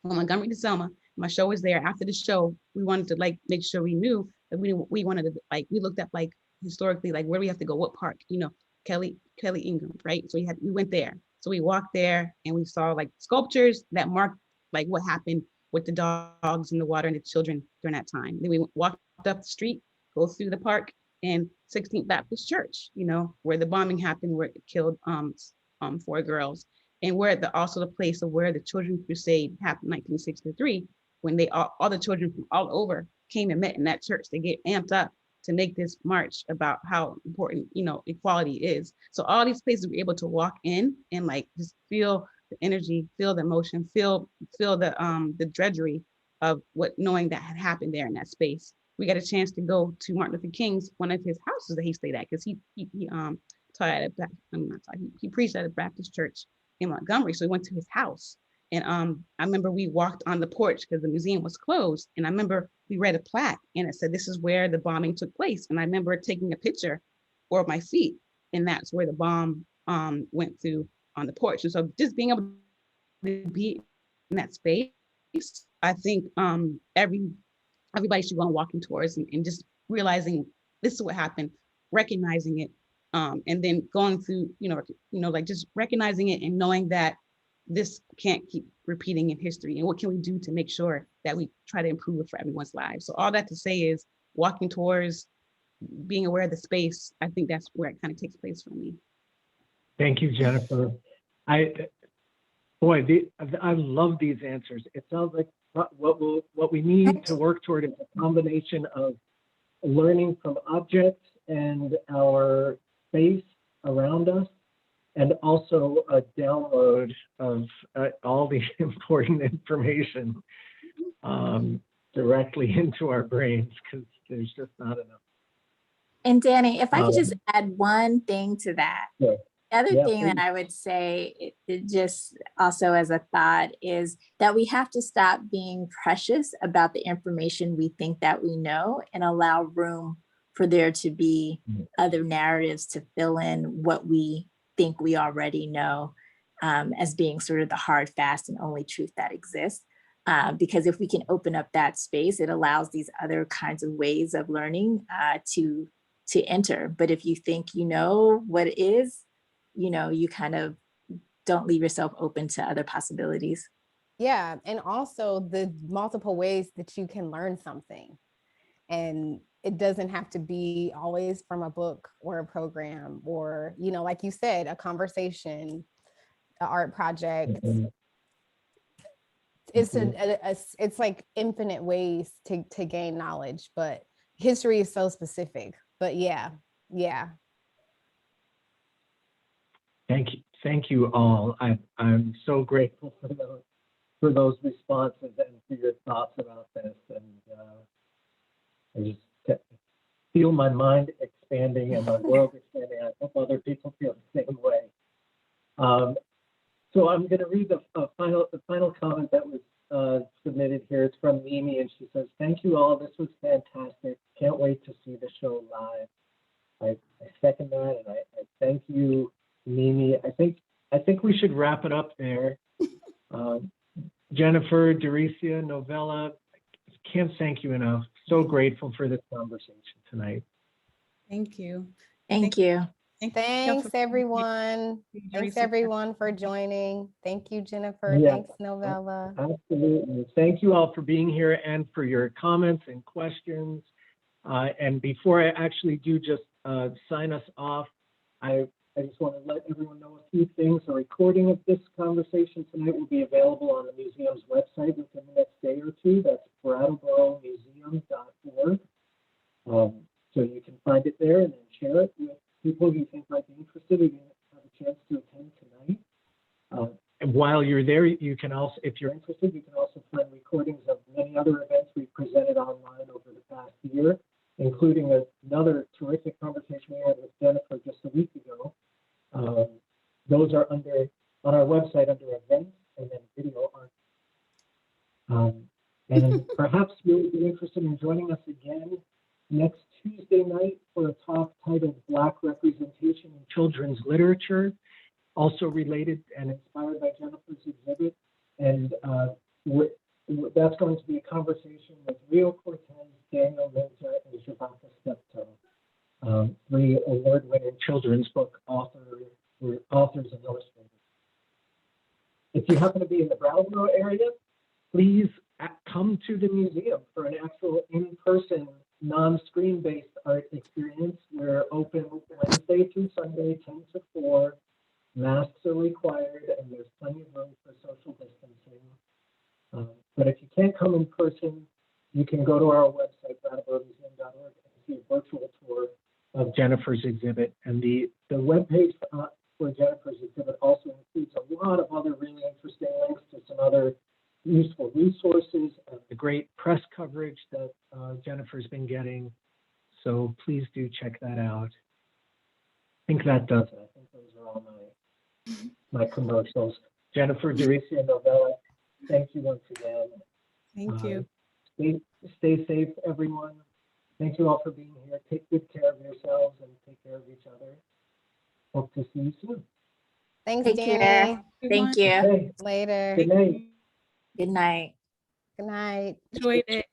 from Montgomery to Selma. My show was there. After the show, we wanted to make sure we knew that we wanted to, we looked up historically, where do we have to go? What park? Kelly Ingram, right? So we went there. So we walked there and we saw sculptures that marked what happened with the dogs in the water and the children during that time. Then we walked up the street, go through the park, and 16th Baptist Church, where the bombing happened, where it killed 4 girls, and where also the place of where the Children's Crusade happened in 1963, when all the children from all over came and met in that church. They get amped up to make this march about how important, equality is. So all these places we're able to walk in and just feel the energy, feel the emotion, feel the drudgery of knowing that had happened there in that space. We got a chance to go to Martin Luther King's, one of his houses that he stayed at, because he taught at he preached at a Baptist church in Montgomery. So we went to his house. And I remember we walked on the porch because the museum was closed. And I remember we read a plaque and it said, this is where the bombing took place. And I remember taking a picture for my feet. And that's where the bomb went through on the porch. And so just being able to be in that space, I think everybody should go on walking tours and just realizing this is what happened, recognizing it, and then going through, just recognizing it and knowing that this can't keep repeating in history, and what can we do to make sure that we try to improve it for everyone's lives? So all that to say is walking towards being aware of the space. I think that's where it kind of takes place for me. Thank you, Jennifer. I love these answers. It sounds like what we need to work toward is a combination of learning from objects and our space around us, and also a download of all the important information directly into our brains, because there's just not enough. And Danny, if I could just add one thing to that. Sure. The other Yeah, thing that please. I would say, it just also as a thought, is that we have to stop being precious about the information we think that we know and allow room for there to be other narratives to fill in what we think we already know, as being sort of the hard, fast, and only truth that exists. Because if we can open up that space, it allows these other kinds of ways of learning to enter. But if you think you know what it is, you kind of don't leave yourself open to other possibilities. Yeah, and also the multiple ways that you can learn something. And it doesn't have to be always from a book or a program, or, like you said, a conversation, an art project. It's like infinite ways to gain knowledge, but history is so specific. But yeah. Thank you all. I'm so grateful for those responses and for your thoughts about this. And I just feel my mind expanding and my world expanding. I hope other people feel the same way. So I'm going to read the final comment that was submitted here. It's from Mimi, and she says, "Thank you all. This was fantastic. Can't wait to see the show live." I second that, and I thank you, Mimi. I think we should wrap it up there. Jennifer, Daricia, Novella, I can't thank you enough. So grateful for this conversation tonight. Thank you. Thank you. Thanks, everyone. Thanks, everyone, for joining. Thank you, Jennifer. Yeah, thanks, Novella. Absolutely. Thank you all for being here and for your comments and questions. And before I actually do just sign us off, I just want to let everyone know a few things. A recording of this conversation tonight will be available on the museum's website within the next day or two. That's brattleboromuseum.org. So you can find it there and then share it with people you think might be interested who didn't have a chance to attend tonight. And while you're there, you can also, if you're interested, you can also find recordings of many other events we've presented online over the past year, including another terrific conversation we had with Jennifer just a week ago. Those are on our website under events and then video art. And perhaps you'll be interested in joining us again next Tuesday night for a talk titled Black Representation in Children's Literature, also related and inspired by Jennifer's exhibit. And that's going to be a conversation with Rio Cortez, Daniel Minter, and Shabaka Steptoe, 3 award-winning children's book authors and illustrators. If you happen to be in the Brattleboro area, please come to the museum for an actual in-person, non-screen-based art experience. We're open Wednesday through Sunday, 10 to 4. Masks are required, and there's plenty of room for social distancing. But if you can't come in person, you can go to our website, brattleboromuseum.org, and see a virtual tour of Jennifer's exhibit. And the webpage for Jennifer's exhibit also includes a lot of other really interesting links to some other useful resources and the great press coverage that Jennifer's been getting. So please do check that out. I think that does it. I think those are all my commercials. Jennifer, Daricia, Novella, thank you once again. Thank you. Stay safe, everyone. Thank you all for being here. Take good care of yourselves and take care of each other. Hope to see you soon. Thanks, Take Danny. care. Thank you. Okay. Later. Good night. Good night. Good night. Enjoyed it.